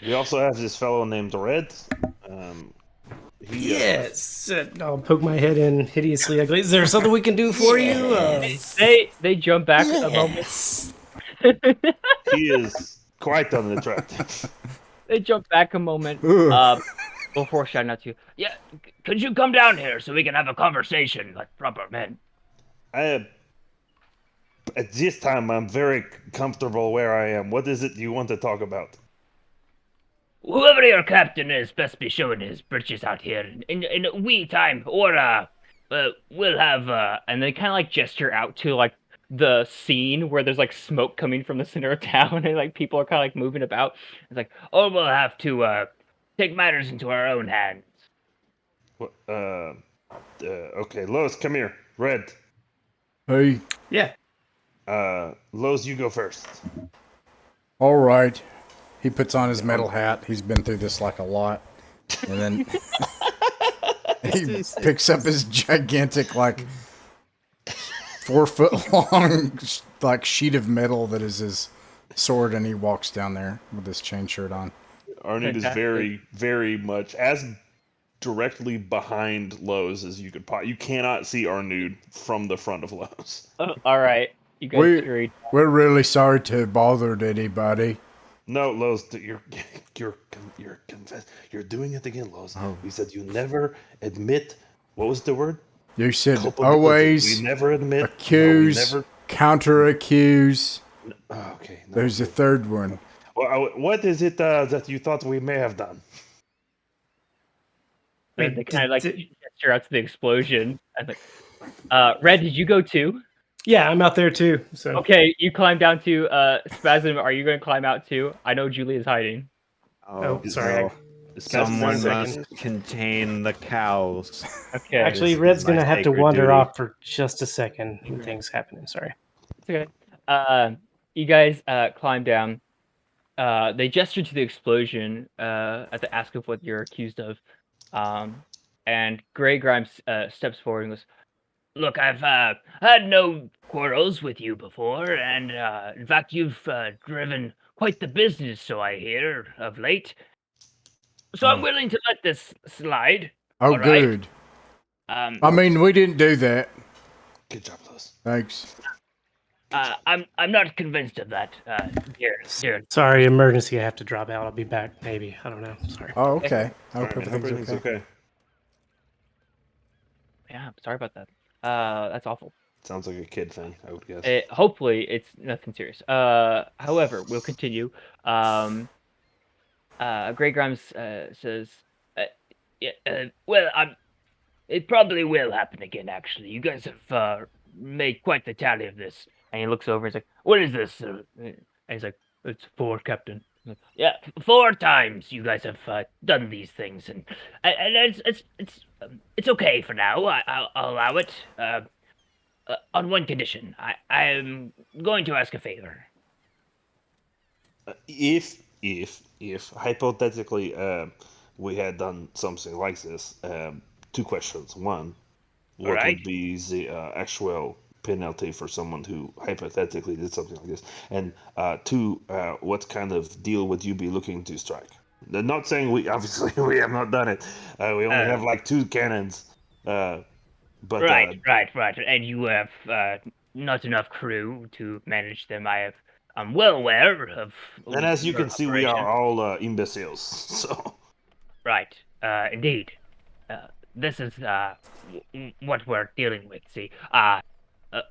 We also have this fellow named Red. Yes. I'll poke my head in hideously ugly. Is there something we can do for you? They jump back a moment. He is quite unattractive. They jump back a moment. Before shouting out to you, yeah, could you come down here so we can have a conversation like proper men? At this time, I'm very comfortable where I am. What is it you want to talk about? Whoever your captain is, best be showing his britches out here in a wee time, or we'll have and they kind of like gesture out to like the scene where there's like smoke coming from the center of town and like people are kind of like moving about. It's like, oh, we'll have to take matters into our own hands. Okay, Lowe's, come here. Red. Hey. Yeah. Lowe's, you go first. All right. He puts on his metal hat. He's been through this like a lot. And then he picks up his gigantic, like, 4 foot long, like, sheet of metal that is his sword, and he walks down there with his chain shirt on. Arnold is very, very much as directly behind Lowe's as you could You cannot see Arnold from the front of Lowe's. All right, you guys agreed. We're really sorry to have bothered anybody. No, Lowe's, you're doing it again, Lowe's. Oh. We said you never admit. What was the word? You said Culpability. always We never admit. accuse, No, counter-accuse. okay. No. There's a third one. Well, what is it that you thought we may have done? And they kind of like gesture out to the explosion. I think, Red, did you go too? Yeah, I'm out there too. So Okay, you climb down to Spasm. Are you going to climb out too? I know Julia's hiding. Oh, sorry. no. Spasm Someone for a must second. contain the cows. Okay, Actually, This is Red's my gonna have to sacred wander duty. off for just a second. Things happening. Sorry. it's okay. You guys climb down. They gesture to the explosion at the ask of what you're accused of. And Grey Grimes steps forward and goes, "Look, I've had no quarrels with you before, and in fact, you've driven quite the business, so I hear, of late. So I'm willing to let this slide. Oh, all right? good. I mean, we didn't do that. Good job, Lowe's. Thanks. I'm not convinced of that. Here. Sorry, emergency. I have to drop out. I'll be back. Maybe. I don't know. Sorry. Oh, okay. I All hope right, everything's okay. Yeah, I'm sorry about that. That's awful. Sounds like a kid thing, I would guess. Hopefully, it's nothing serious. However, we'll continue. Grey Grimes says, "Well, it probably will happen again. Actually, you guys have made quite the tally of this." And he looks over. And he's like, "What is this?" And he's like, "It's 4, Captain." I'm like, "Yeah, 4 times you guys have done these things, and it's okay for now. I'll allow it. On one condition, I'm going to ask a favor." If hypothetically we had done something like this, 2 questions. One, what Alright. would be the actual penalty for someone who hypothetically did something like this? And 2, what kind of deal would you be looking to strike? Not saying we obviously we have not done it. We only have like 2 cannons. But Right. And you have not enough crew to manage them. I'm well aware of and as you your can see, we are operation. all imbeciles. So Right. Indeed. This is what we're dealing with. See, an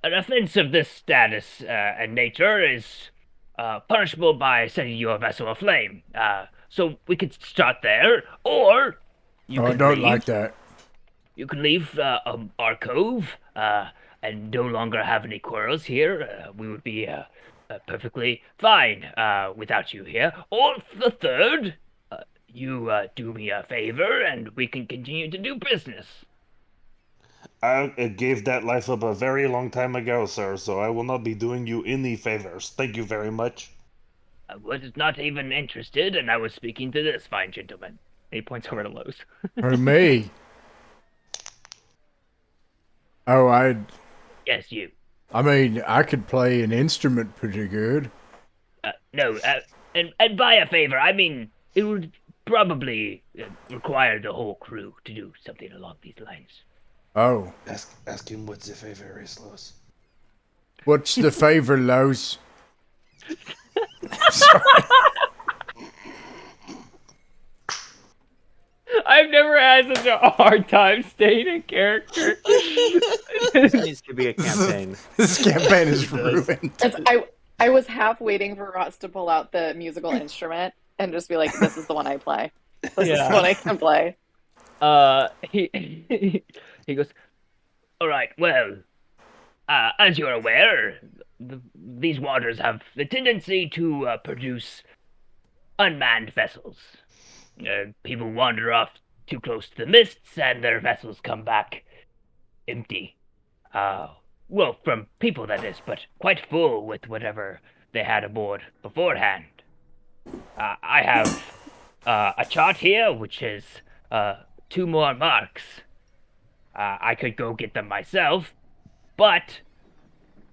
offense of this status and nature is punishable by setting your vessel aflame. So we could start there, or you Oh, I could don't leave. like that. You could leave our cove and no longer have any quarrels here. We would be perfectly fine without you here. Or the third, you do me a favor and we can continue to do business. I gave that life up a very long time ago, sir. So I will not be doing you any favors. Thank you very much. I was not even interested, and I was speaking to this fine gentleman. And he points over to Lowe's. Or me. Oh, Yes, you. I mean, I could play an instrument pretty good. No, and by a favor, I mean it would probably require the whole crew to do something along these lines. Oh. Ask him what the favor is, Los. What's the favor, Lowe's? I've never had such a hard time staying in character. This needs to be a campaign. This campaign is ruined. I was half waiting for Ross to pull out the musical instrument and just be like, "This is the one I play. This is the one I can play." He goes, all right, well, as you're aware, these waters have the tendency to produce unmanned vessels. People wander off too close to the mists and their vessels come back empty. Well, from people, that is, but quite full with whatever they had aboard beforehand. I have a chart here, which is 2 more marks. I could go get them myself, but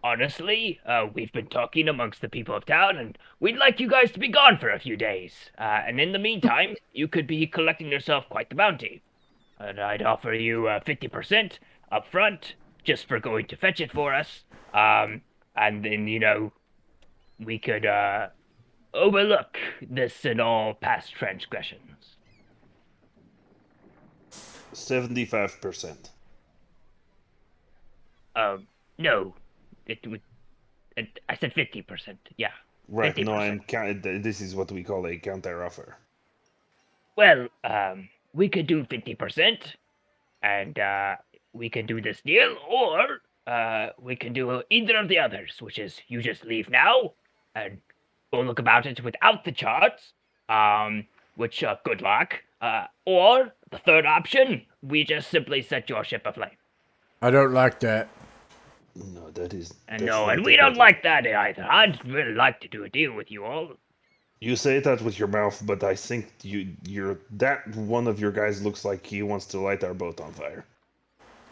honestly, we've been talking amongst the people of town, and we'd like you guys to be gone for a few days. And in the meantime, you could be collecting yourself quite the bounty. And I'd offer you 50% up front, just for going to fetch it for us. And then, we could overlook this and all past transgressions. 75%. No, it would. I said 50%. Yeah. Right. 50%. No, this is what we call a counter offer. Well, we could do 50%, and we can do this deal, or we can do either of the others, which is you just leave now and go look about it without the charts, which good luck. Or the third option, we just simply set your ship aflame. I don't like that. No, that is. And we don't like that either. I'd really like to do a deal with you all. You say that with your mouth, but I think you're that one of your guys looks like he wants to light our boat on fire.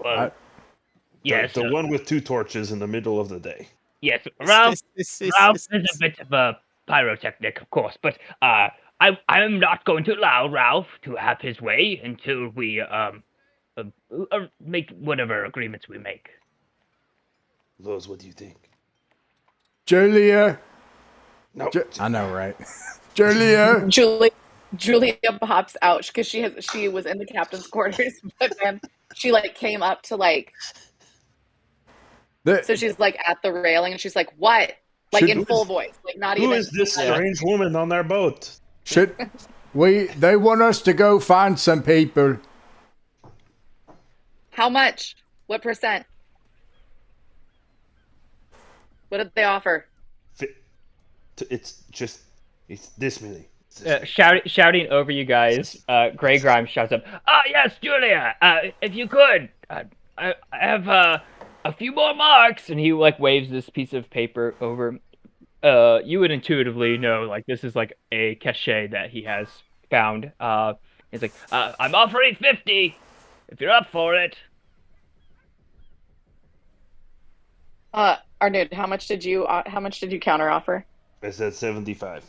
Well, yes. The one with 2 torches in the middle of the day. Yes, Ralph is a bit of a pyrotechnic, of course, but I'm not going to allow Ralph to have his way until we make whatever agreements we make. Lowe's, what do you think? Julia. No, I know, right? Julia. Julia pops out because she was in the captain's quarters, but then she came up to so she's at the railing and she's like, "What?" in full voice, not even. Who is this strange woman on our boat? They want us to go find some people. How much? What percent? What did they offer? It's this many. Shouting over you guys, Grey Grimes shouts up, yes, Julia, if you could, I have a few more marks, and he waves this piece of paper over. You would intuitively know, this is a cachet that he has found. He's like, I'm offering 50 if you're up for it. Arnud, how much did you counter offer? I said 75.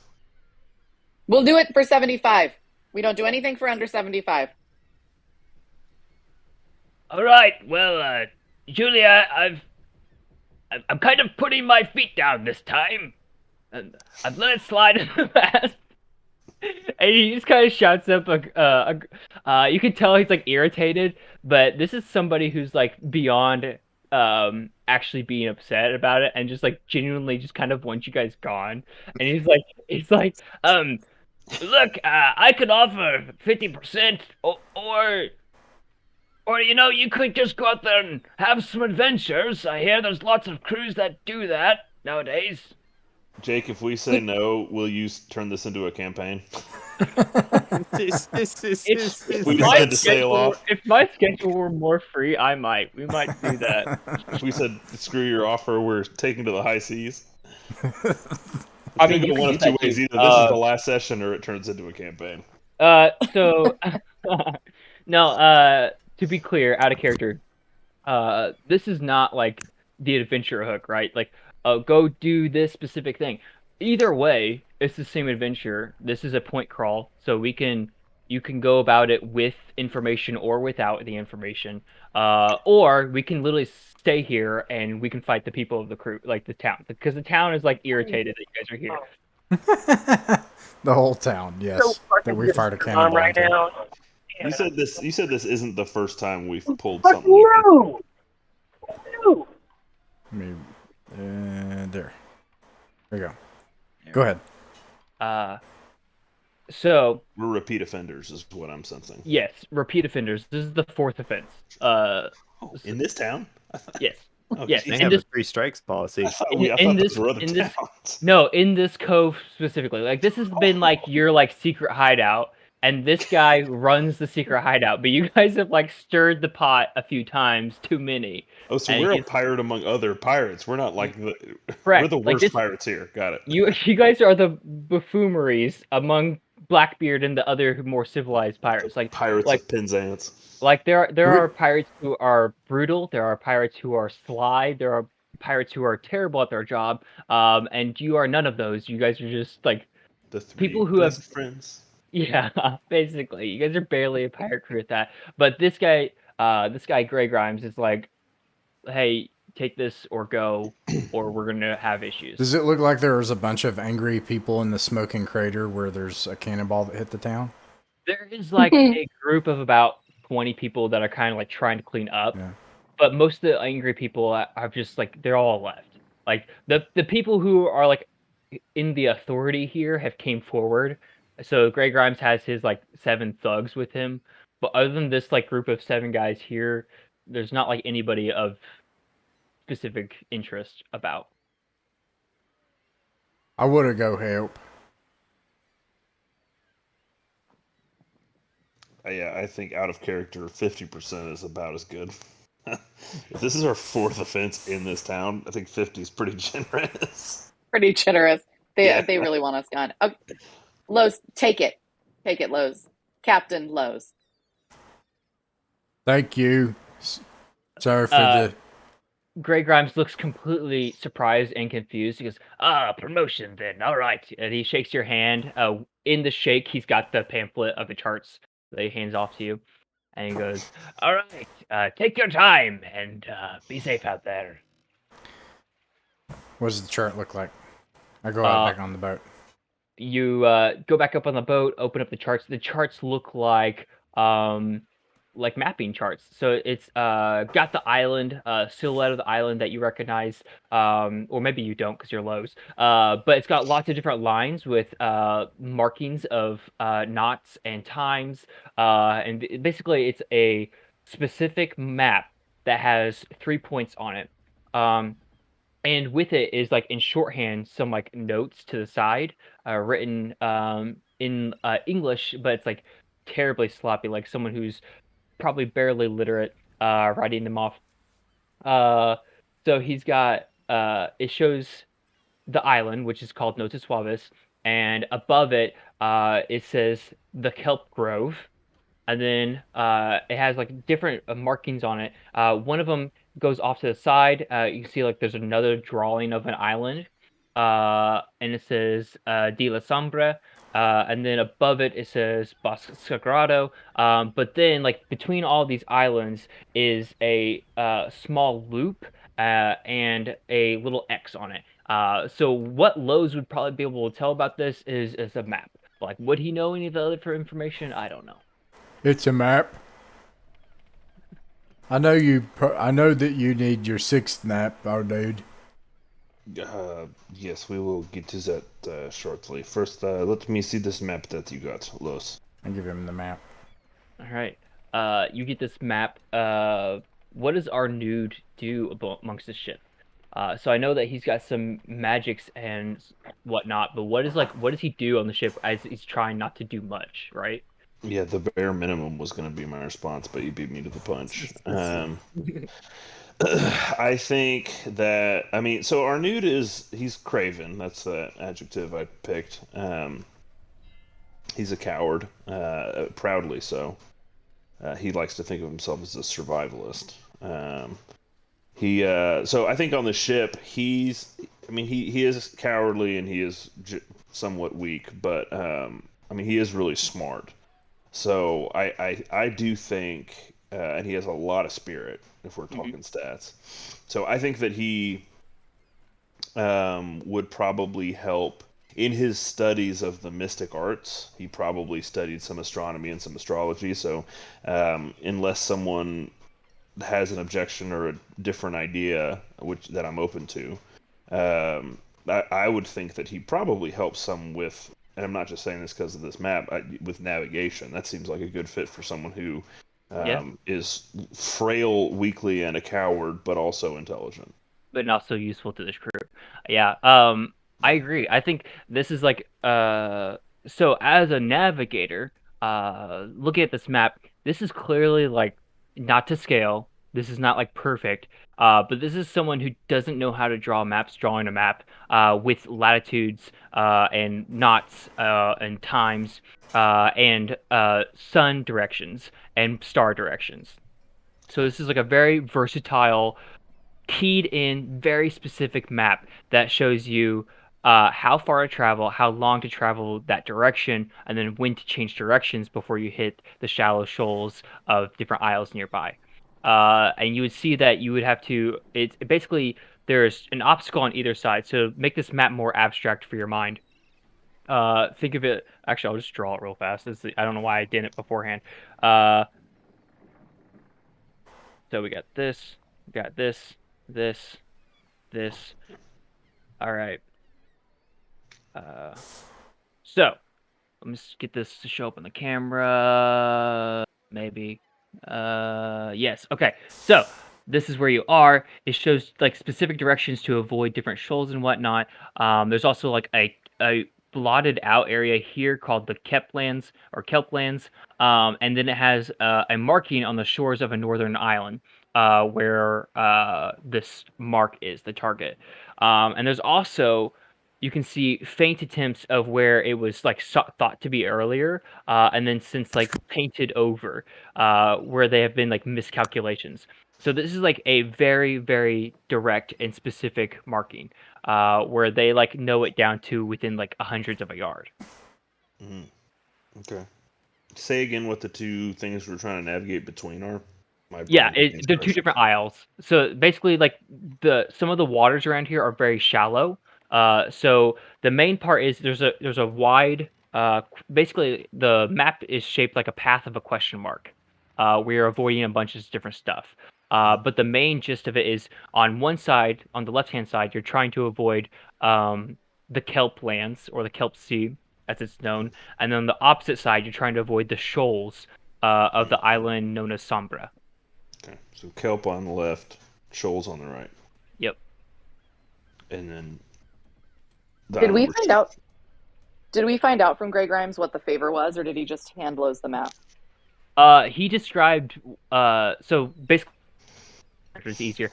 We'll do it for 75. We don't do anything for under 75. All right. Well, Julia, I'm kind of putting my feet down this time, and I've let it slide in the past. And he just kind of shouts up you can tell he's like irritated, but this is somebody who's like beyond actually being upset about it and just like genuinely just kind of wants you guys gone. And he's like look, I could offer 50% or you could just go out there and have some adventures. I hear there's lots of crews that do that nowadays. Jake, if we say no, will you turn this into a campaign? If we my decide to sail off. If my schedule were more free, we might do that. If we said screw your offer, we're taking to the high seas. I mean, you go can one do of two that ways. too. Either this is the last session, or it turns into a campaign. So no, to be clear, out of character, this is not like the adventure hook, right? Like, go do this specific thing. Either way, it's the same adventure. This is a point crawl, so you can go about it with information or without the information. Or we can literally stay here and we can fight the people of the crew, like the town, because the town is like irritated that you guys are here. The whole town, yes. So That we fucking fired a dumb cannonball right into. now. You said this. You said this isn't the first time we've pulled Fuck something. Like you! You! Maybe, there. There you go. Go ahead. So We're repeat offenders, is what I'm sensing. yes, repeat offenders. This is the fourth offense. In this town? Yes. Oh, Yes, They geez. have this- a 3 strikes policy. I thought in those this- were other in this- towns. No, in this cove specifically. Like this has been like your like secret hideout, and this guy runs the secret hideout. But you guys have like stirred the pot a few times, too many. Oh, so and we're a he's- pirate among other pirates. We're not like the Correct. we're the Like worst this- pirates here. Got it. You guys are the buffooneries among Blackbeard and the other more civilized pirates. Like Pirates like of Penzance. like there are pirates who are brutal. There are pirates who are sly. There are pirates who are terrible at their job. And you are none of those. You guys are just like The three people who have- best friends. yeah, basically. You guys are barely a pirate crew at that. But this guy Grey Grimes is like, hey, take this or go, or we're gonna have issues. Does it look like there was a bunch of angry people in the smoking crater where there's a cannonball that hit the town? There is like a group of about 20 people that are kind of like trying to clean up, Yeah. but most of the angry people are just like they're all left. Like the people who are like in the authority here have came forward. So Grey Grimes has his like 7 thugs with him, but other than this like group of 7 guys here, there's not like anybody of specific interest about. I would have go help. Yeah, I think out of character, 50% is about as good. If this is our 4th offense in this town, I think 50 is pretty generous. Pretty generous. Yeah. They really want us gone. Okay. Lowe's, take it. Take it, Lowe's. Captain Lowe's. Thank you. Sorry for the... Grey Grimes looks completely surprised and confused. He goes, promotion then. All right. And he shakes your hand. In the shake, he's got the pamphlet of the charts that he hands off to you. And he goes, all right, take your time and be safe out there. What does the chart look like? I go out back on the boat. You go back up on the boat, open up the charts. The charts look like mapping charts. So it's got the island, silhouette of the island that you recognize, or maybe you don't because you're Lowe's. But it's got lots of different lines with markings of knots and times. And basically, it's a specific map that has 3 points on it. And with it is like in shorthand some like notes to the side, written in English, but it's like terribly sloppy, like someone who's probably barely literate writing them off. So he's got it shows the island, which is called Notas Suaves, and above it it says the Kelp Grove, and then it has like different markings on it. One of them goes off to the side. You can see like there's another drawing of an island, and it says De La Sombra, and then above it says Bosque Sagrado. But then like between all these islands is a small loop and a little X on it. So what Lowe's would probably be able to tell about this is a map. Like, would he know any of the other information? I don't know. It's a map. I know you. I know that you need your 6th map, our dude. Yes, we will get to that shortly. First, let me see this map that you got, Los. I give him the map. All right. You get this map. What does our nude do amongst the ship? So I know that he's got some magics and whatnot, but what does he do on the ship as he's trying not to do much, right? Yeah, the bare minimum was going to be my response, but you beat me to the punch. I think that so Arnud he's craven. That's the adjective I picked. He's a coward, proudly so. He likes to think of himself as a survivalist. So I think on the ship he is cowardly and he is somewhat weak, but he is really smart. So I do think, and he has a lot of spirit if we're talking stats. So I think that he would probably help in his studies of the mystic arts. He probably studied some astronomy and some astrology. So unless someone has an objection or a different idea, that I'm open to, I would think that he probably helps some with. And I'm not just saying this because of this map. With navigation, that seems like a good fit for someone who is frail, weakly, and a coward, but also intelligent. But not so useful to this crew. Yeah. I agree. I think this is like so as a navigator, looking at this map, this is clearly like not to scale. This is not like perfect. But this is someone who doesn't know how to draw maps, drawing a map with latitudes and knots and times and sun directions and star directions. So this is like a very versatile, keyed in, very specific map that shows you how far to travel, how long to travel that direction, and then when to change directions before you hit the shallow shoals of different isles nearby. And you would see that you would have to. It's basically there's an obstacle on either side. So make this map more abstract for your mind. Think of it. Actually, I'll just draw it real fast. I don't know why I didn't it beforehand. So we got this, this, this. All right. So let me just get this to show up on the camera. Maybe. Yes. Okay. So this is where you are. It shows like specific directions to avoid different shoals and whatnot. There's also like a blotted out area here called the Kelplands or Kelplands. And then it has a marking on the shores of a northern island where this mark is, the target. And there's also you can see faint attempts of where it was like thought to be earlier, and then since like painted over, where they have been like miscalculations. So this is like a very, very direct and specific marking, where they like know it down to within like hundreds of a yard. Mm. Okay. Say again what the two things we're trying to navigate between are. Yeah, they're two different aisles. So basically, like some of the waters around here are very shallow. So the main part is there's a wide. Basically, the map is shaped like a path of a question mark. We are avoiding a bunch of different stuff. But the main gist of it is on one side, on the left hand side, you're trying to avoid the kelp lands or the kelp sea, as it's known, and then on the opposite side, you're trying to avoid the shoals of the island known as Sombra. Okay, so kelp on the left, shoals on the right. Yep. And then Did we find out? Did we find out from Greg Grimes what the favor was, or did he just hand Lowe's the map? He described. So basically, it's easier.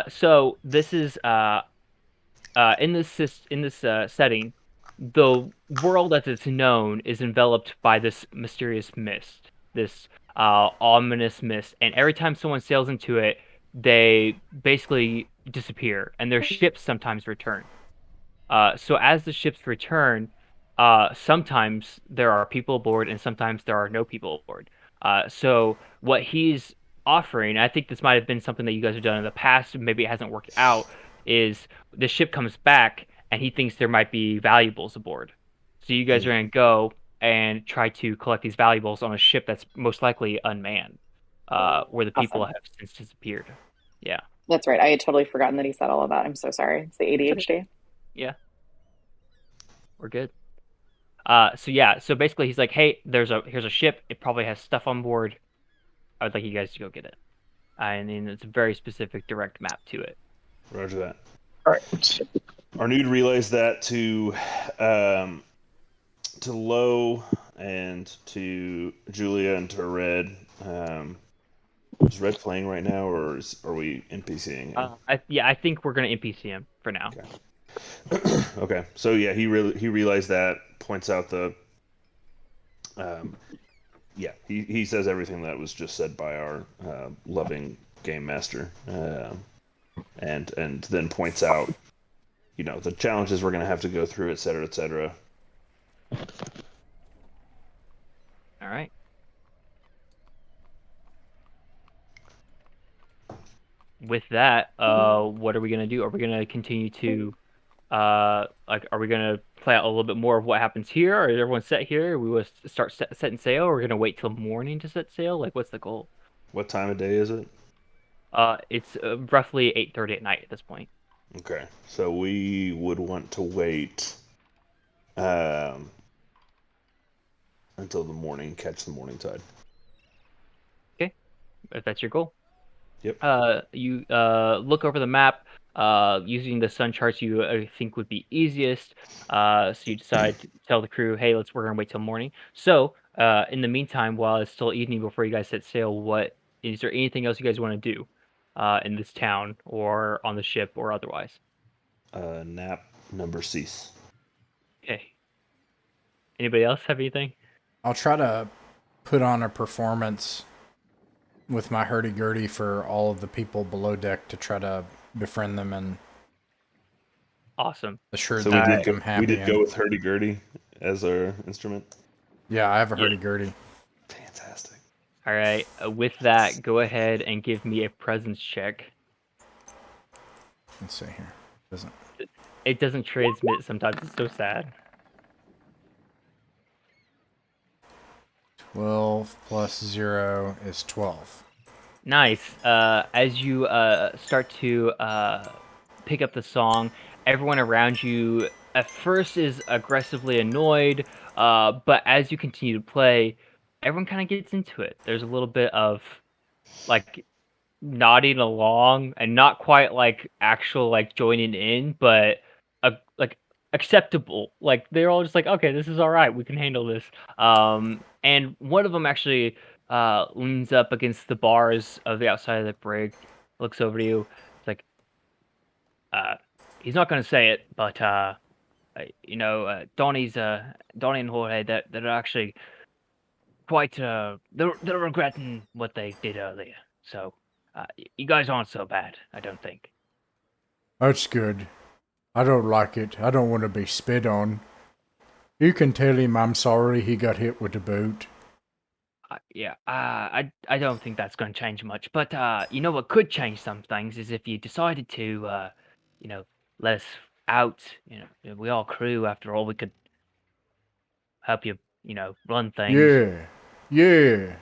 So this is in this setting, the world as it's known is enveloped by this mysterious mist, this ominous mist, and every time someone sails into it, they basically disappear, and their ships sometimes return. So as the ships return, sometimes there are people aboard and sometimes there are no people aboard. So what he's offering, I think this might have been something that you guys have done in the past, maybe it hasn't worked out, is the ship comes back and he thinks there might be valuables aboard. So you guys are going to go and try to collect these valuables on a ship that's most likely unmanned, where the people Awesome. have since disappeared. Yeah. That's right. I had totally forgotten that he said all of that. I'm so sorry. It's the ADHD. Yeah. We're good. So basically he's like, hey, here's a ship. It probably has stuff on board. I would like you guys to go get it. And then it's a very specific direct map to it. Roger that. All right. Arnud relays that to Lo and to Julia and to Red. Is Red playing right now, or are we NPCing him? I think we're gonna NPC him for now. Okay. Okay. So yeah, he realized that, points out the. He says everything that was just said by our loving game master, and then points out, the challenges we're going to have to go through, et cetera, et cetera. All right. With that, what are we gonna do? Are we gonna continue to, are we gonna play out a little bit more of what happens here, or is everyone set here? We will start setting sail, or we're gonna wait till morning to set sail? Like, what's the goal? What time of day is it? It's roughly 8:30 at night at this point. Okay, so we would want to wait until the morning, catch the morning tide. Okay, if that's your goal. Yep. You look over the map. Using the sun charts, I think would be easiest. So you decide to tell the crew, "Hey, we're gonna wait till morning." So, in the meantime, while it's still evening before you guys set sail, what is there anything else you guys want to do, in this town or on the ship or otherwise? Nap number cease. Okay. Anybody else have anything? I'll try to put on a performance with my hurdy-gurdy for all of the people below deck to try to befriend them and Awesome. assure So them make them happy. we did go with hurdy-gurdy as our instrument. Yeah, I have a hurdy-gurdy. Fantastic. All right. With that, go ahead and give me a presence check. Let's see here. It doesn't transmit sometimes. It's so sad. 12 plus 0 is 12. Nice. As you start to pick up the song, everyone around you at first is aggressively annoyed, but as you continue to play, everyone kind of gets into it. There's a little bit of like nodding along and not quite like actual like joining in, but like acceptable. Like they're all just like, okay, this is all right. We can handle this. And one of them actually leans up against the bars of the outside of the brig, looks over to you. It's like, he's not going to say it, but Donnie and Jorge, they're actually quite they're regretting what they did earlier. So you guys aren't so bad, I don't think. That's good. I don't like it. I don't want to be spit on. You can tell him I'm sorry he got hit with a boot. I don't think that's going to change much. But what could change some things is if you decided to, let us out. We all crew after all. We could help you, run things. Yeah.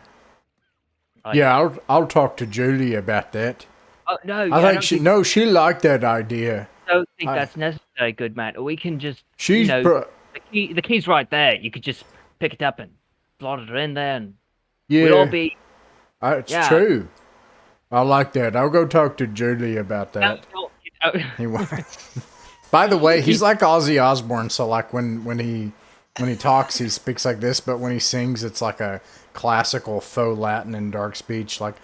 Like, Yeah, I'll talk to Julie about that. Oh no! I think she liked that idea. I don't think that's necessary, good man. We can just, She's the key's right there. You could just pick it up and slot it in there, and we'd all be. It's true. I like that. I'll go talk to Julie about that. By the way, he's like Ozzy Osbourne. So like when he talks, he speaks like this, but when he sings, it's like a classical faux Latin and dark speech, like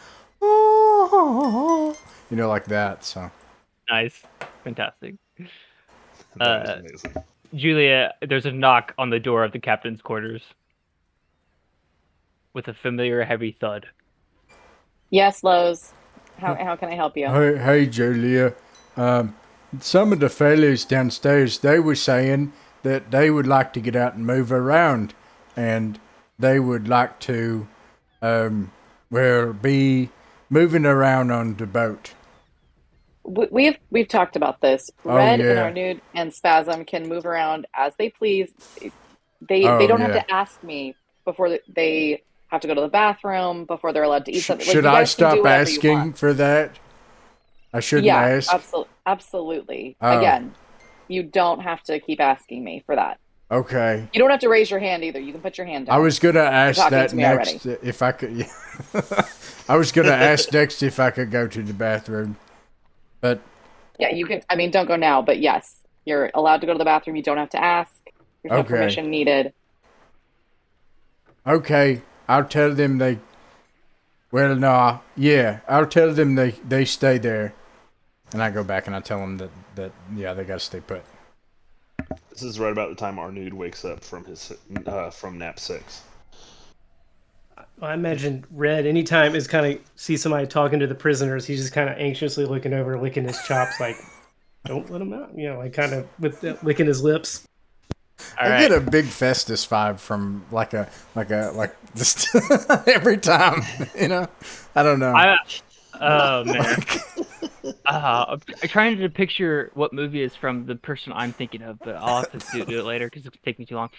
like that. So nice, fantastic. That was amazing. Julia, there's a knock on the door of the captain's quarters with a familiar heavy thud. Yes, Lowe's. How can I help you? Hey, Julia. Some of the fellas downstairs, they were saying that they would like to get out and move around, and they would like to, be moving around on the boat. We've talked about this. Oh, Red and yeah. Arnud and Spasm can move around as they please. They Oh, don't have yeah. to ask me before they have to go to the bathroom, before they're allowed to eat something. Like, Should you I guys can do stop whatever you asking want. for that? I shouldn't Yeah, ask. absolutely. Oh. Again, you don't have to keep asking me for that. Okay. You don't have to raise your hand either. You can put your hand down. I was gonna ask talking that to me next if I could. I was gonna ask next if I could go to the bathroom, but Yeah, you can. I mean, don't go now, but yes, you're allowed to go to the bathroom. You don't have to ask. There's no Okay. permission needed. okay, I'll tell them they. Well, no, yeah, I'll tell them they stay there, and I go back and I tell them that yeah, they gotta stay put. This is right about the time Arnud wakes up from his from nap 6. I imagine Red, anytime is kind of see somebody talking to the prisoners, he's just kind of anxiously looking over, licking his chops, like, don't let him out. You know, like kind of with licking his lips. All I right. get a big Festus vibe from like just every time, you know. I don't know. Oh man. I'm trying to picture what movie is from the person I'm thinking of, but I'll have to do it later because it's take me too long.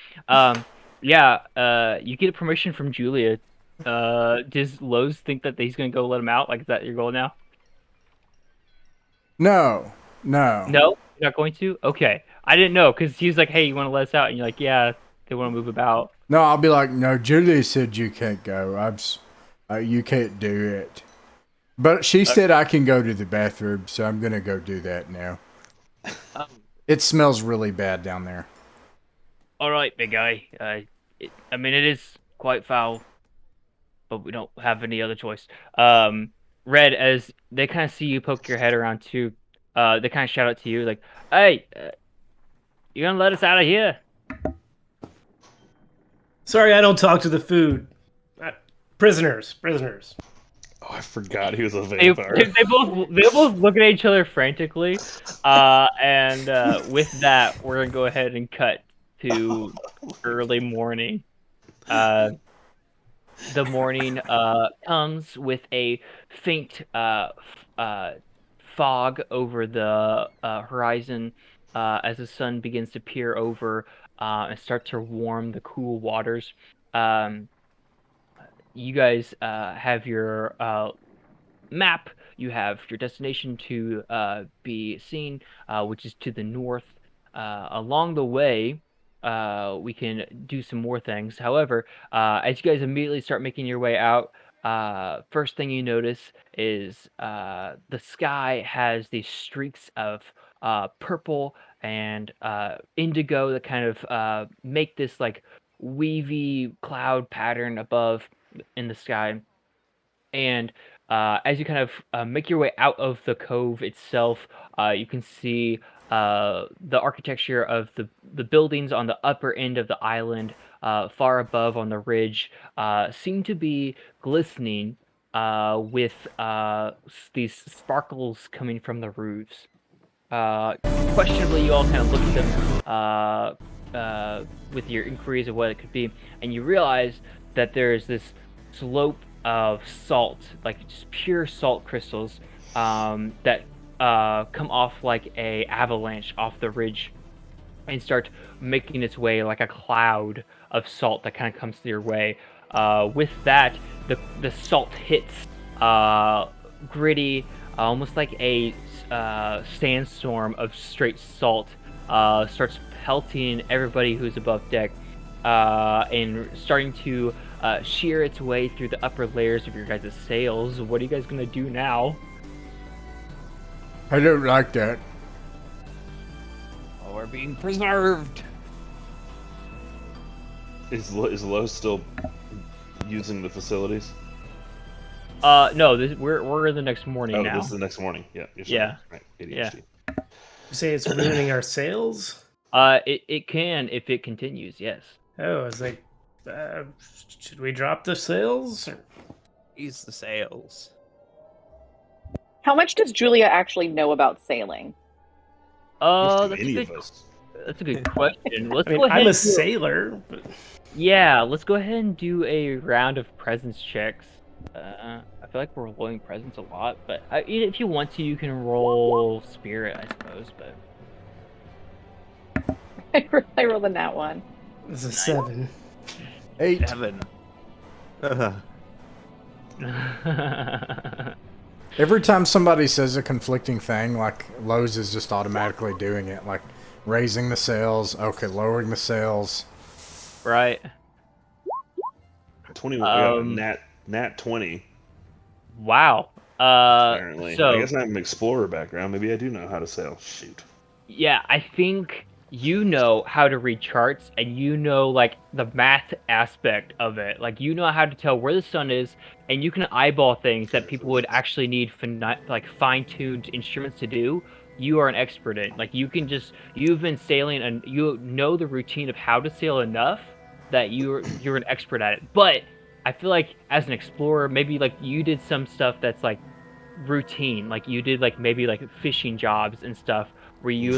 You get permission from Julia. Does Lowe's think that he's gonna go let him out? Like, is that your goal now? No. No, you're not going to. Okay, I didn't know because he was like, "Hey, you want to let us out?" And you're like, "Yeah, they want to move about." No, I'll be like, no, Julia said you can't go. You can't do it. But she said I can go to the bathroom, so I'm gonna go do that now. Um, It smells really bad down there. all right, big guy. I mean, it is quite foul, but we don't have any other choice. Red, as they kind of see you poke your head around too, they kind of shout out to you like, "Hey, you gonna let us out of here?" Sorry, I don't talk to the food. Prisoners. Oh, I forgot he was a They, vampire. they both look at each other frantically, and with that, we're gonna go ahead and cut to early morning. The morning comes with a faint fog over the horizon as the sun begins to peer over and start to warm the cool waters. Um, you guys have your map. You have your destination to be seen, which is to the north. Along the way, we can do some more things. However, as you guys immediately start making your way out, first thing you notice is the sky has these streaks of purple and indigo that kind of make this like weavy cloud pattern above in the sky. And as you kind of make your way out of the cove itself, you can see the architecture of the buildings on the upper end of the island, far above on the ridge, seem to be glistening with these sparkles coming from the roofs. Questionably, you all kind of look at them with your inquiries of what it could be, and you realize that there's this slope of salt, like just pure salt crystals, that come off like a avalanche off the ridge and start making its way like a cloud of salt that kind of comes your way. With that, the salt hits gritty, almost like a sandstorm of straight salt, starts pelting everybody who's above deck, and starting to shear its way through the upper layers of your guys' sails. What are you guys gonna do now? I don't like that. Oh, we're being preserved. Is Lowe's still using the facilities? No, we're the next morning Oh, now. this is the next morning. Yeah. Yeah. Right. ADHD. You say it's ruining our sales? It can if it continues. Yes. Oh, I was like, should we drop the sales? Ease the sails. How much does Julia actually know about sailing? More than That's a any good. of us. That's a good question. Let's I mean, go ahead. I'm a and do sailor. But... Yeah, let's go ahead and do a round of presence checks. I feel like we're rolling presence a lot, but if you want to, you can roll spirit, I suppose. But I rolled a nat one. It's a 7. 8. 7. Every time somebody says a conflicting thing, like Lowe's is just automatically doing it, like raising the sails, okay, lowering the sails. right. 21. Nat 20. Wow. Apparently, So I guess I have an explorer background. Maybe I do know how to sail. Shoot. yeah, I think you know how to read charts, and you know like the math aspect of it. Like you know how to tell where the sun is, and you can eyeball things that people would actually need like fine-tuned instruments to do. You are an expert in. Like you've been sailing, and you know the routine of how to sail enough that you're an expert at it. But I feel like as an explorer, maybe like you did some stuff that's like routine, like you did like maybe like fishing jobs and stuff where you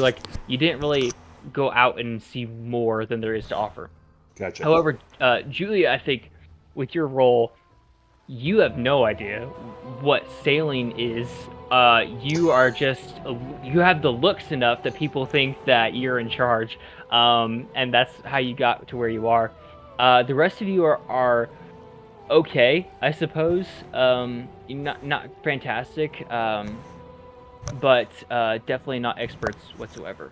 didn't really go out and see more than there is to offer. Gotcha. However, Julia, I think with your role, you have no idea what sailing is. You are just you have the looks enough that people think that you're in charge, and that's how you got to where you are. The rest of you are okay, I suppose. Not fantastic, but definitely not experts whatsoever.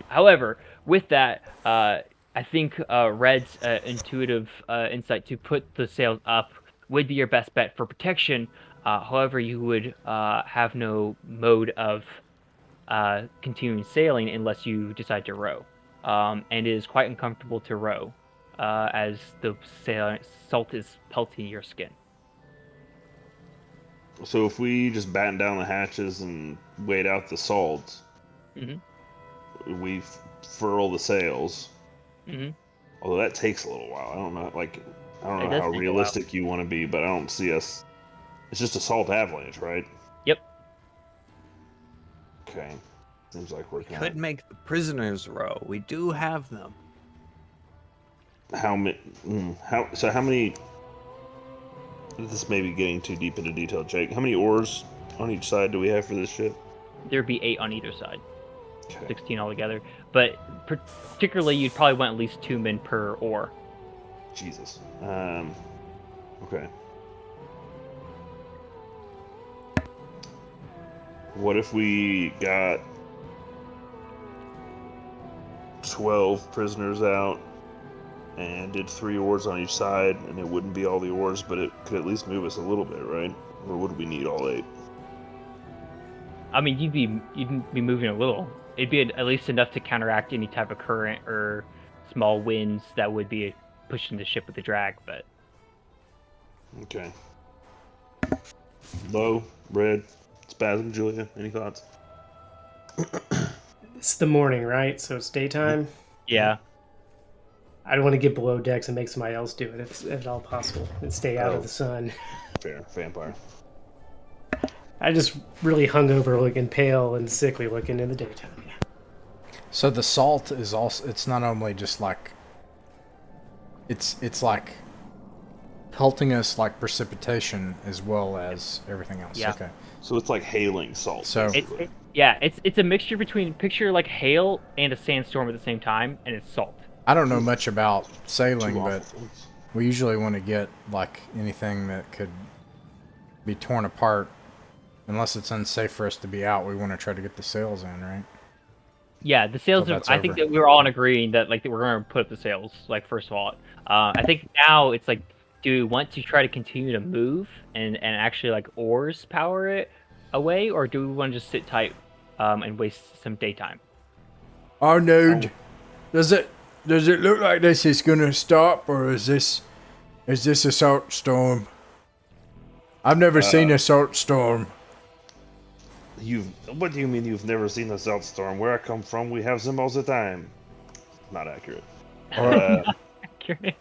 However, with that, I think Red's intuitive insight to put the sails up would be your best bet for protection. However, you would have no mode of continuing sailing unless you decide to row. And it is quite uncomfortable to row, as the salt is pelting your skin. So if we just batten down the hatches and wait out the salt, we furl the sails. Although that takes a little while. I don't know. I don't know how realistic you want to be, but I don't see us. It's just a salt avalanche, right? Yep. Okay. Seems like we're kind Could make the prisoners row. We do have them. How many? How many? This may be getting too deep into detail, Jake. How many oars on each side do we have for this ship? There'd be 8 on either side. Okay. 16 altogether. But particularly, you'd probably want at least 2 men per oar. Jesus. Okay. What if we got 12 prisoners out and did 3 oars on each side, and it wouldn't be all the oars, but it could at least move us a little bit, right? Or would we need all 8? I mean, you'd be moving a little. It'd be at least enough to counteract any type of current or small winds that would be pushing the ship with the drag, but... Okay. Low, Red, Spasm, Julia, any thoughts? It's the morning, right? So it's daytime. Yeah. I don't want to get below decks and make somebody else do it if at all possible and stay out of the sun. Fair, vampire. I just really hungover looking, pale and sickly looking in the daytime. So the salt is also, it's not only just like, it's like pelting us like precipitation as well as everything else. Yeah. Okay. So it's like hailing salt. So it's a mixture between picture like hail and a sandstorm at the same time, and it's salt. I don't know much about sailing, Two but awful things. we usually want to get like anything that could be torn apart. Unless it's unsafe for us to be out, we want to try to get the sails in, right? Yeah, the sails. that's I think over. that we were all agreeing that like we're going to put up the sails. Like first of all, I think now it's like, do we want to try to continue to move and actually like oars power it away, or do we want to just sit tight and waste some daytime? Arnold, does it look like this is gonna stop, or is this a salt storm? I've never seen a salt storm. What do you mean you've never seen a salt storm? Where I come from, we have them all the time. Not accurate. Accurate.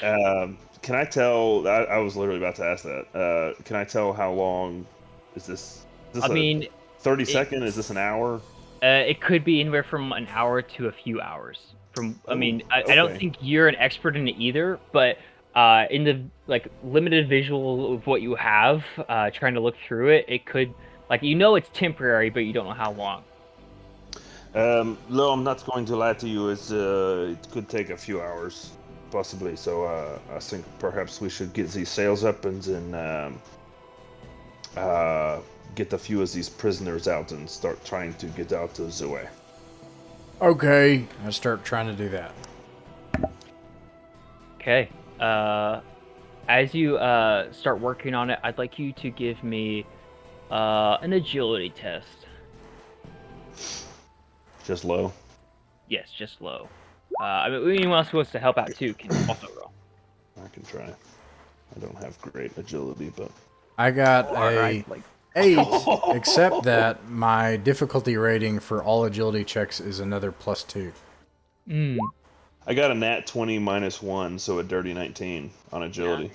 Can I tell? I was literally about to ask that. Can I tell how long is this? I mean, 30 second? Is this an hour? It could be anywhere from an hour to a few hours. I mean, I don't okay. think you're an expert in it either, but in the limited visual of what you have, trying to look through it, it could it's temporary, but you don't know how long. No, I'm not going to lie to you. It could take a few hours, possibly. So I think perhaps we should get these sails up and then get a few of these prisoners out and start trying to get out of the way. Okay, I start trying to do that. Okay. As you start working on it, I'd like you to give me an agility test. Just low. Yes, just low. I mean, anyone else who wants to help out too can also roll. I can try. I don't have great agility, but I got Alright, 8, except that my difficulty rating for all agility checks is another +2. I got a nat 20 -1, so a dirty 19 on agility.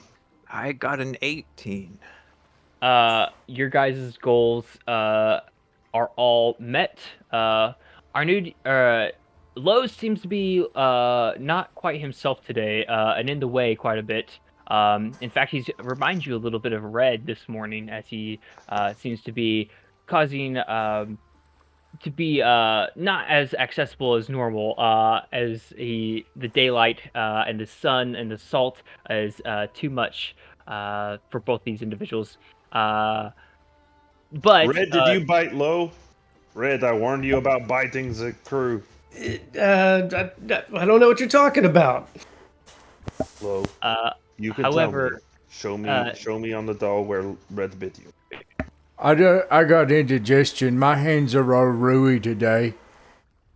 I got an 18. Your guys' goals are all met. Our new Lowe's seems to be not quite himself today, and in the way quite a bit. In fact, he reminds you a little bit of Red this morning, as he seems to be causing to be not as accessible as normal, as the daylight and the sun and the salt is too much for both these individuals. But Red, did you bite low? Red, I warned you about biting the crew. I don't know what you're talking about. Low. You can however, tell me. Show me on the doll where Red bit you. I got indigestion. My hands are all rooey today.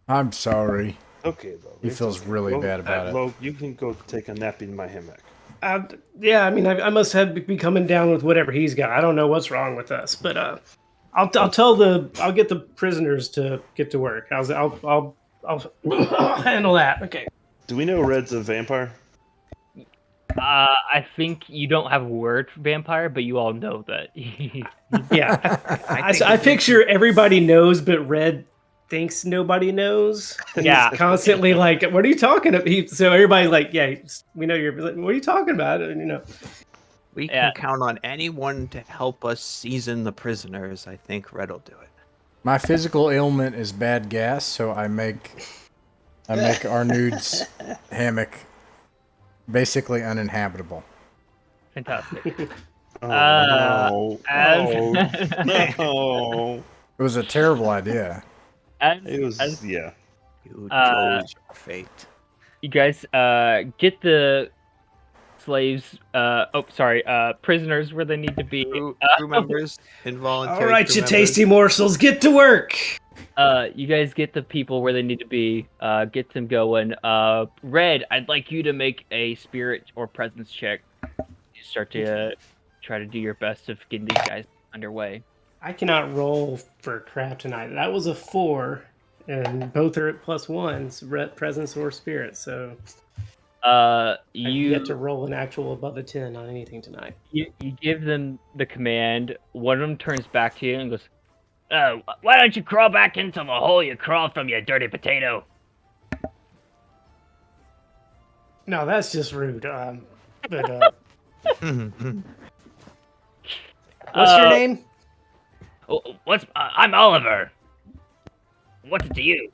I'm sorry. Okay, though. He feels really bad about it. Lo, you can go take a nap in my hammock. Yeah, I mean, I must be coming down with whatever he's got. I don't know what's wrong with us, but I'll get the prisoners to get to work. I'll handle that. Okay. Do we know Red's a vampire? I think you don't have a word for vampire, but you all know that. Yeah, I picture everybody knows, but Red thinks nobody knows. And Yeah. he's constantly like, "What are you talking about?" So everybody like, "Yeah, we know you're." Like, what are you talking about? And We Yeah. can count on anyone to help us season the prisoners. I think Red will do it. My physical ailment is bad gas, so I make Arnoud's hammock basically uninhabitable. Fantastic. No. No. It was a terrible idea. It was, yeah. You chose your fate. You guys get the slaves prisoners where they need to be. Crew members, involuntary. all right, crew you members. tasty morsels, get to work. You guys get the people where they need to be, get them going. Red, I'd like you to make a spirit or presence check. You start to try to do your best of getting these guys underway. I cannot roll for crap tonight. That was a 4, and both are at +1s, presence or spirit. So You get to roll an actual above a 10 on anything tonight. you give them the command. One of them turns back to you and goes, "Why don't you crawl back into the hole you crawled from, you dirty potato?" No, that's just rude. But what's your name? I'm Oliver. What's it to you?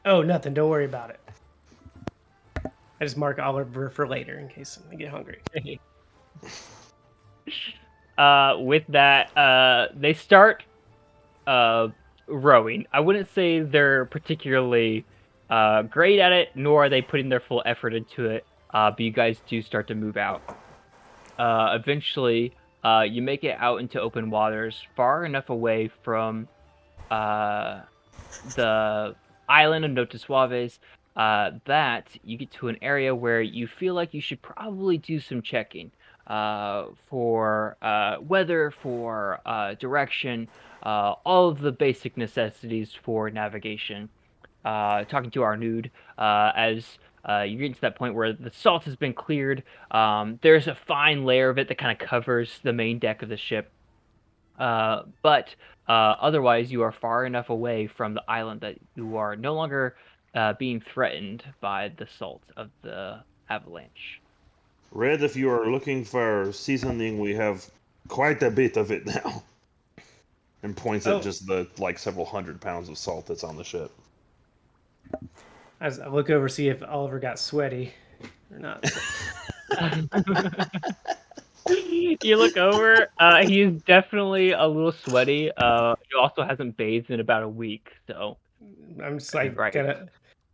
Oh, nothing. Don't worry about it. I just mark Oliver for later in case I get hungry. With that, they start rowing. I wouldn't say they're particularly great at it, nor are they putting their full effort into it. But you guys do start to move out. Eventually, you make it out into open waters, far enough away from the island of Notas Suaves that you get to an area where you feel like you should probably do some checking for weather, for direction, all of the basic necessities for navigation. Talking to Arnoud, as you get to that point where the salt has been cleared, there's a fine layer of it that kind of covers the main deck of the ship. But otherwise, you are far enough away from the island that you are no longer being threatened by the salt of the avalanche. Red, if you are looking for seasoning, we have quite a bit of it now. And points at Oh, just the several hundred pounds of salt that's on the ship. I look over see if Oliver got sweaty or not. You look over. He's definitely a little sweaty. He also hasn't bathed in about a week, so I'm just like right. kind of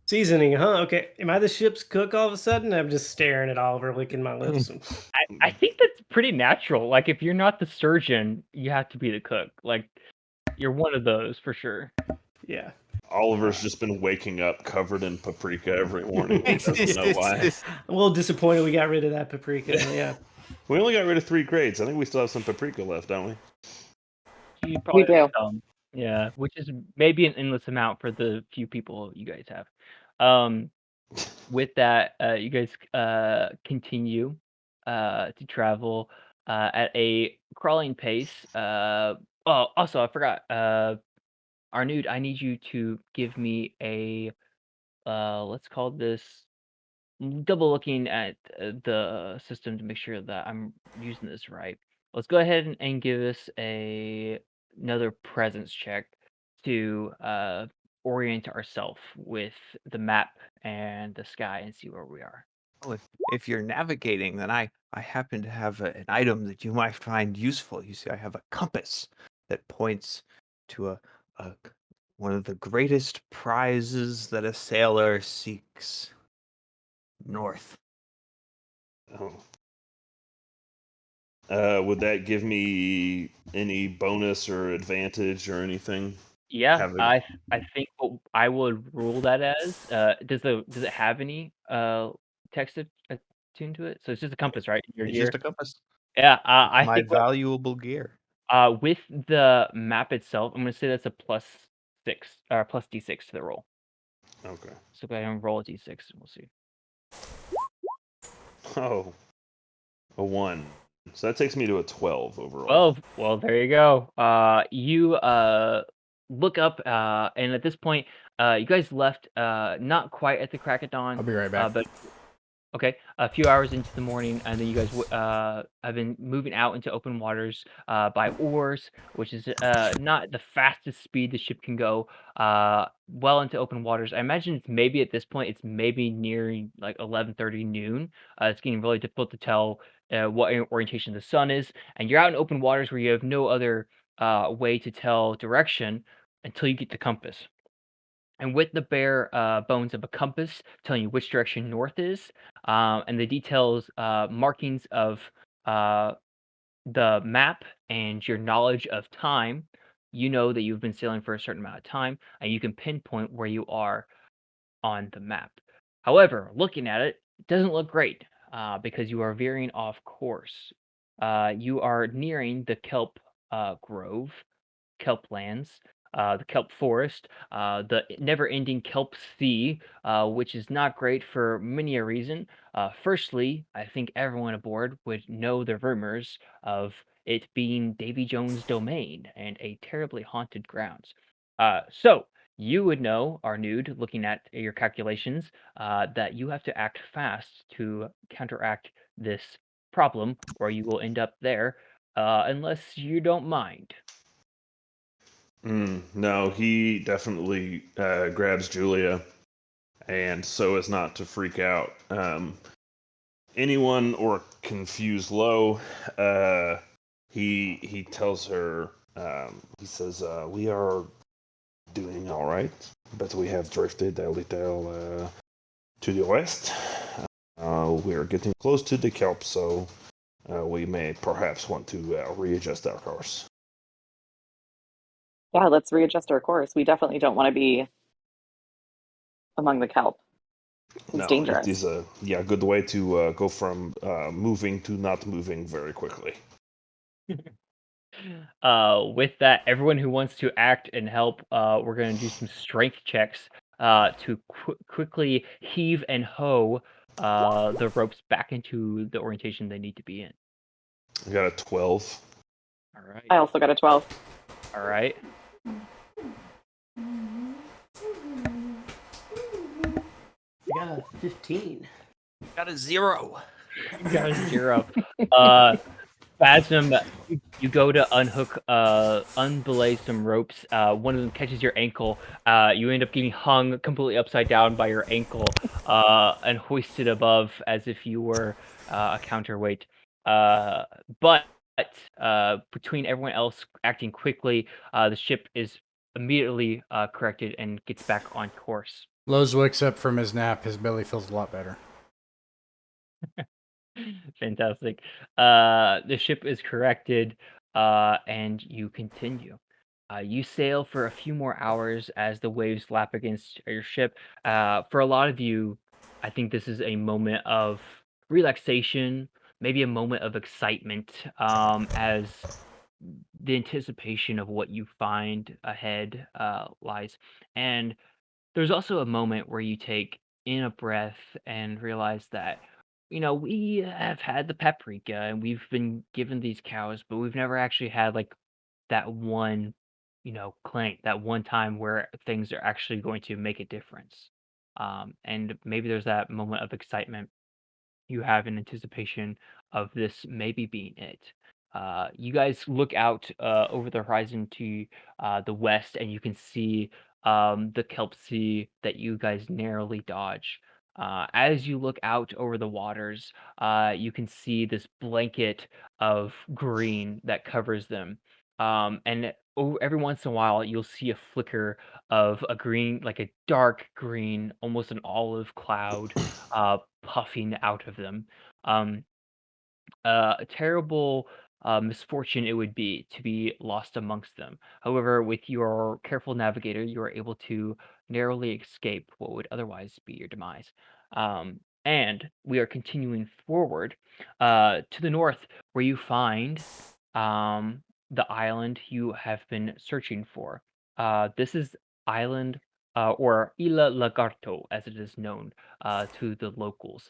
seasoning, huh? Okay, am I the ship's cook all of a sudden? I'm just staring at Oliver, licking my lips. I think that's pretty natural. Like, if you're not the surgeon, you have to be the cook. Like, you're one of those for sure. Yeah. Oliver's just been waking up covered in paprika every morning. He doesn't know why. I'm a little disappointed we got rid of that paprika. Yeah. We only got rid of 3 grades. I think we still have some paprika left, don't we? You probably We do. have some. Yeah, which is maybe an endless amount for the few people you guys have. With that, you guys continue to travel at a crawling pace. Oh, also, I forgot. Arnud, I need you to give me a let's call this double looking at the system to make sure that I'm using this right. Let's go ahead and give us another presence check to orient ourselves with the map and the sky and see where we are. Well, if you're navigating, then I happen to have an item that you might find useful. You see, I have a compass that points to a one of the greatest prizes that a sailor seeks. North. Oh. Would that give me any bonus or advantage or anything? Yeah, Have I think what I would rule that as does it have any text attuned to it? So it's just a compass, right? Your It's gear. just a compass. Yeah, I My think what valuable gear. with the map itself, I'm gonna say that's a +6 or plus D6 to the roll. Okay. So go ahead and roll a D6 and we'll see. Oh, a 1. So that takes me to a 12 overall. 12. Well, there you go. You look up, and at this point, you guys left not quite at the crack of dawn. I'll be right back. But okay, a few hours into the morning, and then you guys have been moving out into open waters by oars, which is not the fastest speed the ship can go. Well into open waters. I imagine it's maybe at this point it's maybe nearing like 11:30 noon. It's getting really difficult to tell what orientation the sun is, and you're out in open waters where you have no other way to tell direction until you get the compass. And with the bare bones of a compass telling you which direction north is, and the details, markings of uh, the map and your knowledge of time, you know that you've been sailing for a certain amount of time, and you can pinpoint where you are on the map. However, looking at it, it doesn't look great because you are veering off course. You are nearing the kelp grove, kelp lands, the kelp forest, the never-ending kelp sea, which is not great for many a reason. Firstly, I think everyone aboard would know the rumors of it being Davy Jones' domain and a terribly haunted grounds. So you would know, Arnud, looking at your calculations, that you have to act fast to counteract this problem, or you will end up there, unless you don't mind. No, he definitely grabs Julia, and so as not to freak out anyone or confuse Lo, he tells her, he says, we are doing all right, but we have drifted a little to the west. We are getting close to the kelp, so we may perhaps want to readjust our course. Yeah, let's readjust our course. We definitely don't want to be among the kelp. It's No, dangerous. it is a good way to go from moving to not moving very quickly. With that, everyone who wants to act and help, we're going to do some strength checks to quickly heave and hoe the ropes back into the orientation they need to be in. I got a 12. All right. I also got a 12. All right. I got a 15. Got a 0. You got a 0. Phasm, you go to unbelay some ropes. One of them catches your ankle. You end up getting hung completely upside down by your ankle, and hoisted above as if you were a counterweight. But between everyone else acting quickly, the ship is immediately corrected and gets back on course. Lowe's wakes up from his nap. His belly feels a lot better. Fantastic. The ship is corrected, and you continue. You sail for a few more hours as the waves lap against your ship. For a lot of you, I think this is a moment of relaxation, maybe a moment of excitement, as the anticipation of what you find ahead lies. And there's also a moment where you take in a breath and realize that, we have had the paprika and we've been given these cows, but we've never actually had like that one, clank, that one time where things are actually going to make a difference. And maybe there's that moment of excitement you have in anticipation of this maybe being it. You guys look out over the horizon to the west, and you can see the kelp sea that you guys narrowly dodge. As you look out over the waters, you can see this blanket of green that covers them. And every once in a while, you'll see a flicker of a green, like a dark green, almost an olive cloud puffing out of them. Um, a terrible misfortune it would be to be lost amongst them. However, with your careful navigator, you are able to narrowly escape what would otherwise be your demise. And we are continuing forward to the north, where you find the island you have been searching for. This is island or Isla La Garto, as it is known to the locals.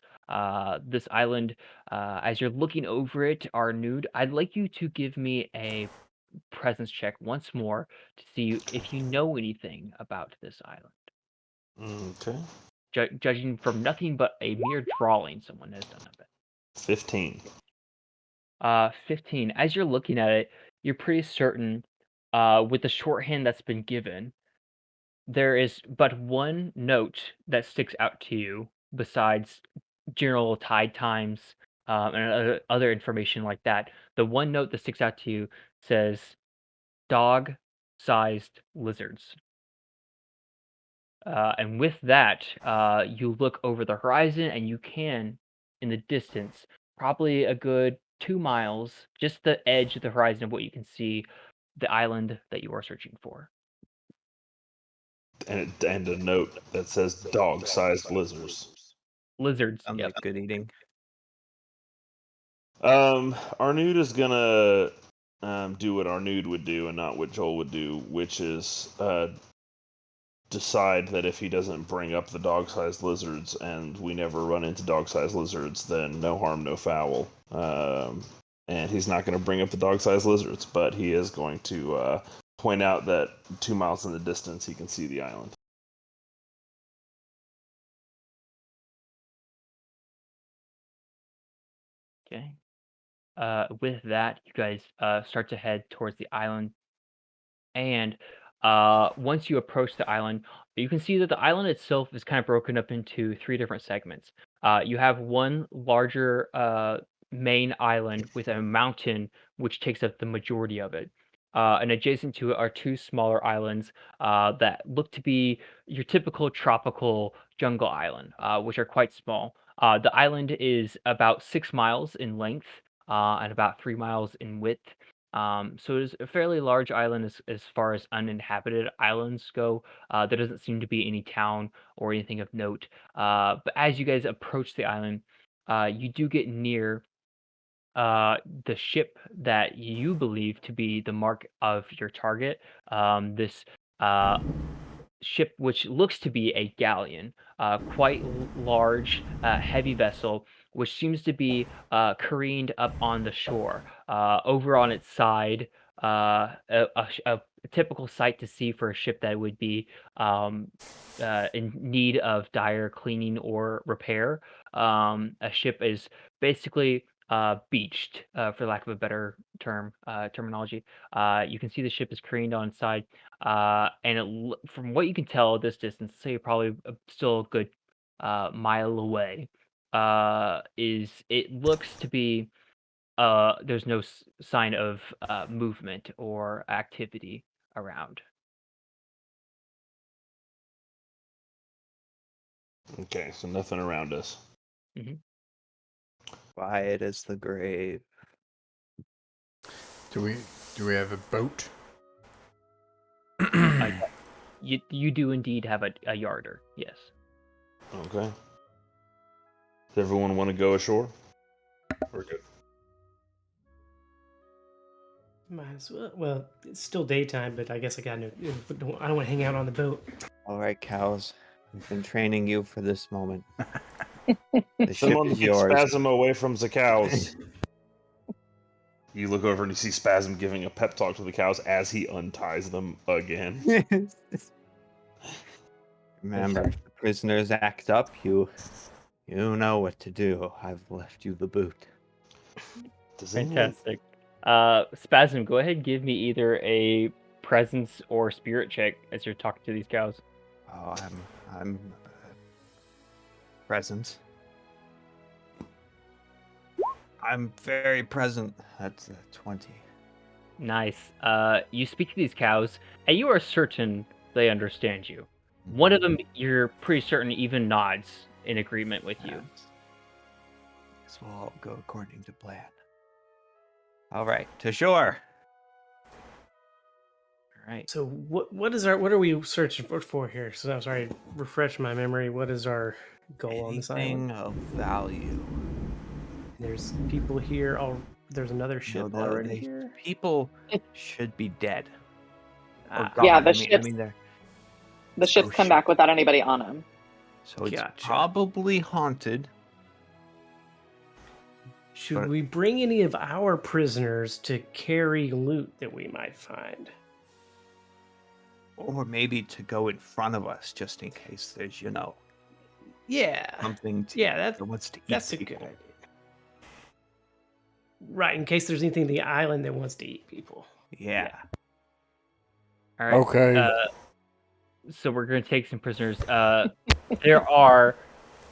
This island, as you're looking over it, are nude. I'd like you to give me a presence check once more to see if you know anything about this island. Okay. Judging from nothing but a mere drawing someone has done of it. 15. 15. As you're looking at it, you're pretty certain, with the shorthand that's been given, there is but one note that sticks out to you besides general tide times, and other information like that. The one note that sticks out to you says dog-sized lizards. And with that, you look over the horizon and you can, in the distance, probably a good 2 miles, just the edge of the horizon of what you can see, the island that you are searching for. And a note that says dog-sized lizards. Lizards, Sounds yep. like good eating. Arnud is gonna do what Arnud would do and not what Joel would do, which is decide that if he doesn't bring up the dog-sized lizards and we never run into dog-sized lizards, then no harm, no foul. And he's not going to bring up the dog-sized lizards, but he is going to point out that 2 miles in the distance he can see the island. Okay. With that, you guys start to head towards the island. And once you approach the island, you can see that the island itself is kind of broken up into 3 different segments. You have one larger main island with a mountain which takes up the majority of it. And adjacent to it are 2 smaller islands that look to be your typical tropical jungle island, which are quite small. The island is about 6 miles in length and about 3 miles in width. So it is a fairly large island as far as uninhabited islands go. There doesn't seem to be any town or anything of note. But as you guys approach the island, you do get near the ship that you believe to be the mark of your target. This ship which looks to be a galleon, quite large, heavy vessel, which seems to be careened up on the shore. Over on its side, a typical sight to see for a ship that would be in need of dire cleaning or repair. A ship is basically beached, for lack of a better terminology. You can see the ship is careened on its side, and from what you can tell at this distance, say probably still a good mile away, it looks to be there's no sign of movement or activity around. Okay, so nothing around us. Quiet as the grave. Do we have a boat? You do indeed have a yarder, yes. Okay. Does everyone want to go ashore? We're good. Might as well. Well, it's still daytime, but I guess I got no. I don't want to hang out on the boat. All right, cows. We've been training you for this moment. The ship Someone is get yours. Spasm away from the cows. You look over and you see Spasm giving a pep talk to the cows as he unties them again. Remember, if the prisoners act up, you know what to do. I've left you the boot. Does anyone... Fantastic. Spasm, go ahead and give me either a presence or spirit check as you're talking to these cows. Oh, I'm present. I'm very present. That's 20. Nice. You speak to these cows, and you are certain they understand you. One of them, you're pretty certain, even nods in agreement with you. This will all go according to plan. All right, to shore. All right. So what are we searching for here? So I'm sorry, refresh my memory. What is our goal on this Anything island? of value. There's people here. There's another ship already They- here. People should be dead. Or Yeah, gone. the I mean, they're ships come back without anybody on them. so it's Gotcha. probably haunted. Should But- we bring any of our prisoners to carry loot that we might find? Or maybe to go in front of us, just in case there's, Yeah. something to that wants to eat That's a people. good idea. Right, in case there's anything in the island that wants to eat people. Yeah. All right. Okay. So we're going to take some prisoners. There are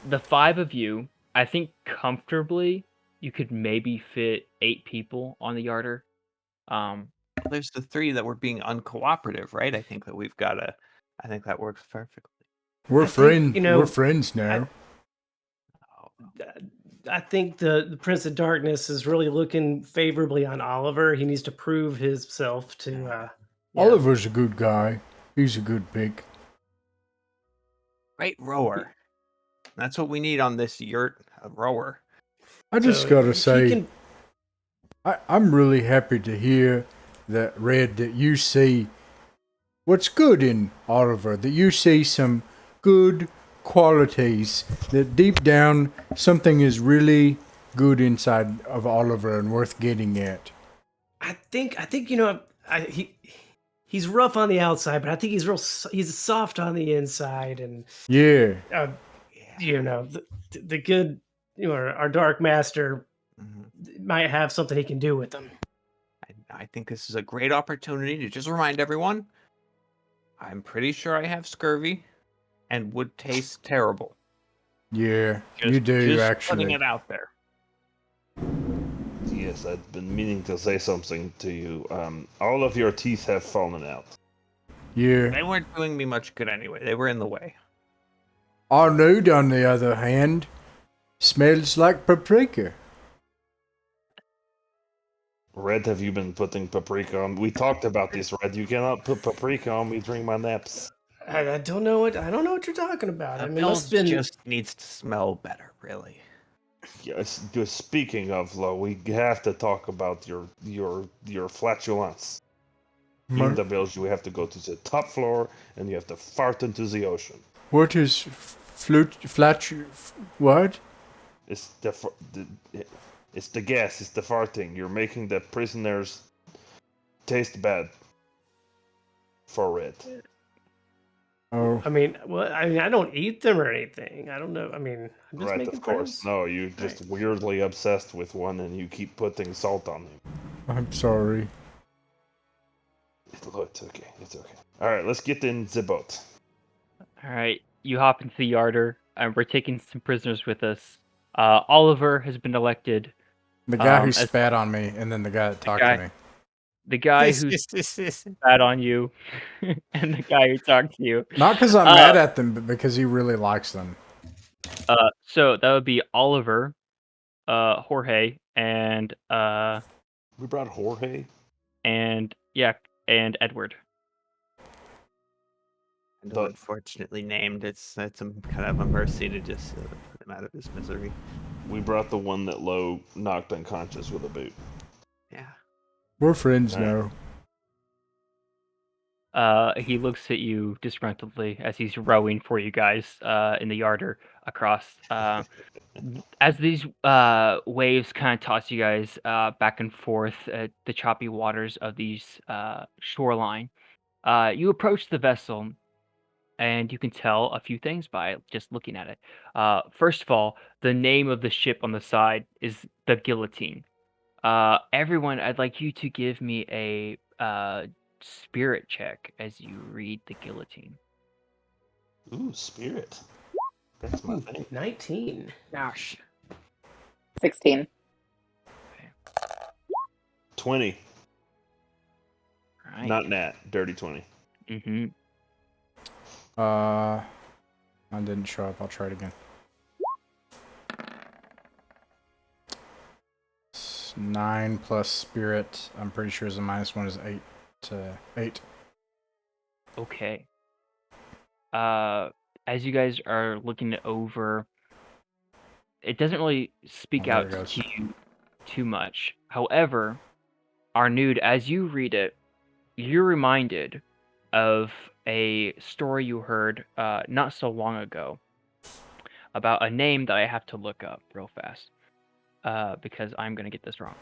the 5 of you. I think comfortably you could maybe fit 8 people on the yarder. There's the 3 that were being uncooperative, right? I think that works perfectly. We're I think, friends. you know, We're friends now. I think the Prince of Darkness is really looking favorably on Oliver. He needs to prove himself to. Yeah. Oliver's a good guy. He's a good pick. Great rower. That's what we need on this yurt, a rower. I just So gotta if he say, can- I'm really happy to hear that, Red, that you see what's good in Oliver, that you see some good qualities, that deep down something is really good inside of Oliver and worth getting at. I think he's rough on the outside, but I think he's soft on the inside, and Yeah. the good, our Dark Master might have something he can do with them. I think this is a great opportunity to just remind everyone, I'm pretty sure I have scurvy and would taste terrible. Yeah, you do, just actually. putting it out there. Yes, I've been meaning to say something to you. All of your teeth have fallen out. Yeah. They weren't doing me much good anyway. They were in the way. Our nude, on the other hand, smells like paprika. Red, have you been putting paprika on? We talked about this, Red. You cannot put paprika on me during my naps. I don't know what you're talking about. I mean, it must Bells have been just needs to smell better, really. Yes. Speaking of, Lo, we have to talk about your flatulence. In the village, you have to go to the top floor and you have to fart into the ocean. What is what? It's it's the gas. It's the farting. You're making the prisoners taste bad for it. Oh, I mean, well, I don't eat them or anything. I don't know. I mean, I'm just Right, making of course. friends. No, you're just weirdly obsessed with one and you keep putting salt on him. I'm sorry. It's okay. It's okay. All right, let's get in the boat. All right, you hop into the yarder, and we're taking some prisoners with us. Oliver has been elected. The guy who as spat on me, and then the guy that talked guy- to me. the guy who spat on you, and the guy who talked to you. Not because I'm mad at them, but because he really likes them. So that would be Oliver, Jorge, and We brought Jorge. and Edward. And But- unfortunately named. It's a kind of a mercy to just put him out of his misery. We brought the one that Lo knocked unconscious with a boot. Yeah. We're friends Alright. now. He looks at you disgruntledly as he's rowing for you guys in the yarder across. As these waves kind of toss you guys back and forth at the choppy waters of these shoreline, you approach the vessel, and you can tell a few things by just looking at it. First of all, the name of the ship on the side is the Guillotine. Everyone, I'd like you to give me a spirit check as you read the Guillotine. Ooh, spirit. That's my thing. 19. Gosh. 16. 20. Right. Not nat. Dirty 20. Mm-hmm. I didn't show up. I'll try it again. 9 plus spirit. I'm pretty sure is a -1 is 8 to 8. Okay. As you guys are looking it over, it doesn't really speak Oh, there out it goes. to you too much. However, Arnud, as you read it, you're reminded of a story you heard not so long ago about a name that I have to look up real fast because I'm going to get this wrong.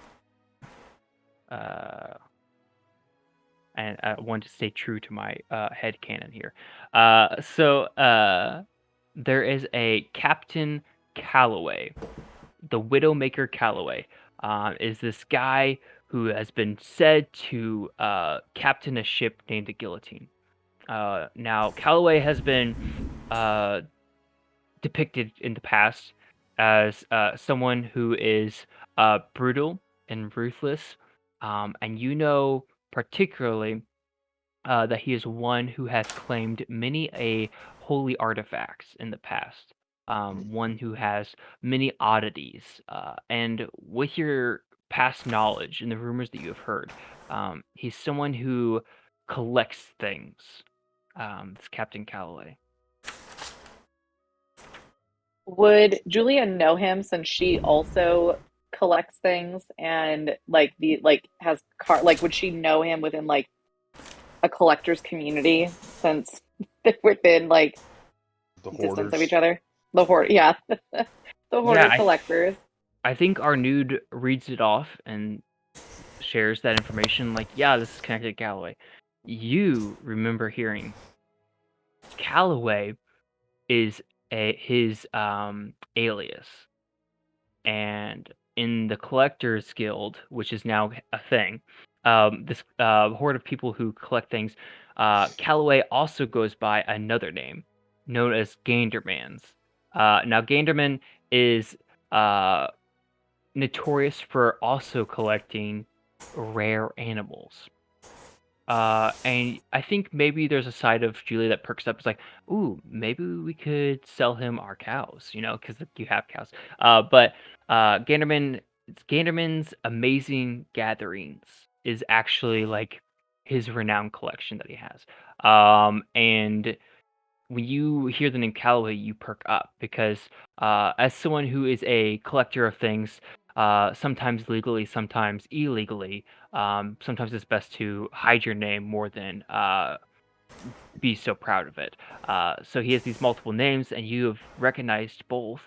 And I want to stay true to my head canon here. So there is a Captain Callaway, the Widowmaker Callaway. Is this guy who has been said to captain a ship named the Guillotine. Now, Callaway has been depicted in the past as someone who is brutal and ruthless, and you know particularly that he is one who has claimed many a holy artifacts in the past. One who has many oddities, and with your past knowledge and the rumors that you have heard, he's someone who collects things. It's Captain Callaway. Would Julia know him since she also collects things and has would she know him within like a collector's community since they're within like The distance hoarders. of each other? The hoard, yeah, the hoarder collectors. I think Arnud reads it off and shares that information. Like, yeah, this is connected to Callaway. You remember hearing Callaway is his alias, and in the Collectors Guild, which is now a thing, this horde of people who collect things, Callaway also goes by another name known as Gandermans. Now, Ganderman is notorious for also collecting rare animals. And I think maybe there's a side of Julia that perks up. It's like, ooh, maybe we could sell him our cows, because you have cows. But Ganderman's Amazing Gatherings is actually like his renowned collection that he has. And when you hear the name Callaway, you perk up because as someone who is a collector of things, sometimes legally, sometimes illegally. Sometimes it's best to hide your name more than be so proud of it. So he has these multiple names, and you have recognized both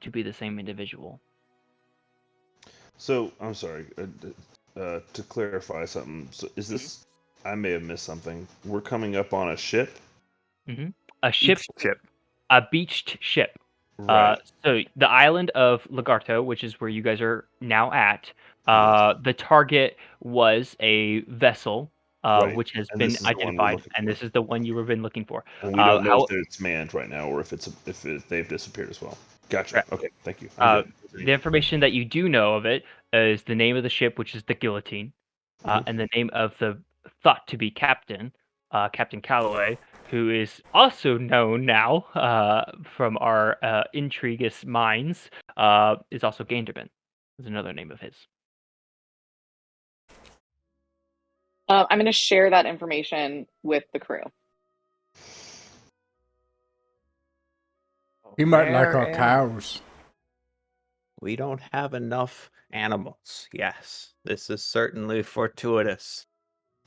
to be the same individual. So I'm sorry. To clarify something, so is this? I may have missed something. We're coming up on a ship. A ship, a beached ship. Right. So the island of La Garto, which is where you guys are now at, Yes. the target was a vessel, Right. which has And been this is the one we're identified, looking and for. this is the one you have been looking for. And we don't know How, if it's manned right now or if they've disappeared as well. Gotcha. Correct. Okay. Thank you. I'm good. The information that you do know of it is the name of the ship, which is the Guillotine, Mhm. and the name of the thought to be captain, Captain Callaway, who is also known now from our intriguous minds, is also Ganderman. Is another name of his. I'm going to share that information with the crew. He might like Fair our enough. cows. We don't have enough animals. Yes, this is certainly fortuitous.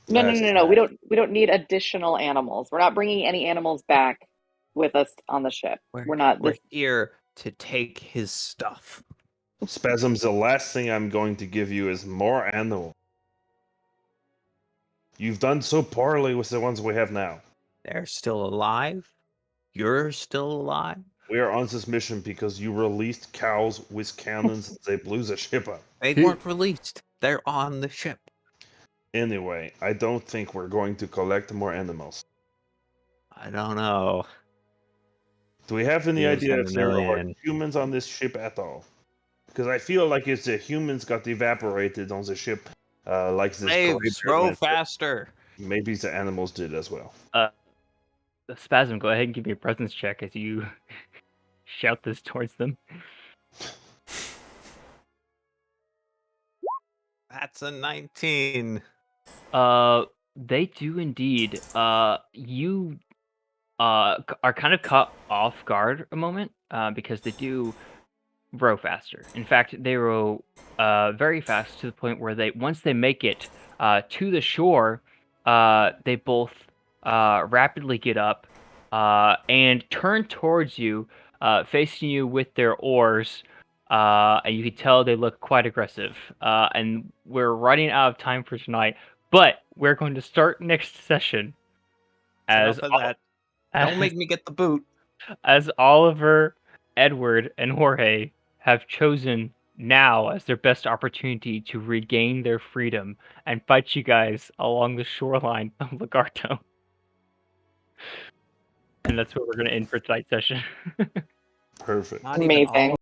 No. We don't need additional animals. We're not bringing any animals back with us on the ship. We're not We're this. here to take his stuff. Spasms. The last thing I'm going to give you is more animal. You've done so poorly with the ones we have now. They're still alive. You're still alive. We are on this mission because you released cows with cannons and they blew the ship up. They He- weren't released. They're on the ship. Anyway, I don't think we're going to collect more animals. I don't know. Do we have any Humans idea and if a there are million. humans on this ship at all? Because I feel like if the humans got evaporated on the ship, like this Slaves, great row went, faster. maybe the animals did as well. Spasm, go ahead and give me a presence check as you shout this towards them. That's a 19. They do indeed. You are kind of caught off guard a moment because they do row faster. In fact, they row very fast to the point where once they make it to the shore, they both rapidly get up and turn towards you, facing you with their oars. And you can tell they look quite aggressive. And we're running out of time for tonight, but we're going to start next session as Enough of that. Don't make me get the boot. as Oliver, Edward, and Jorge have chosen now as their best opportunity to regain their freedom and fight you guys along the shoreline of Lagarto. And that's where we're going to end for tonight's session. Perfect. Not even all Amazing.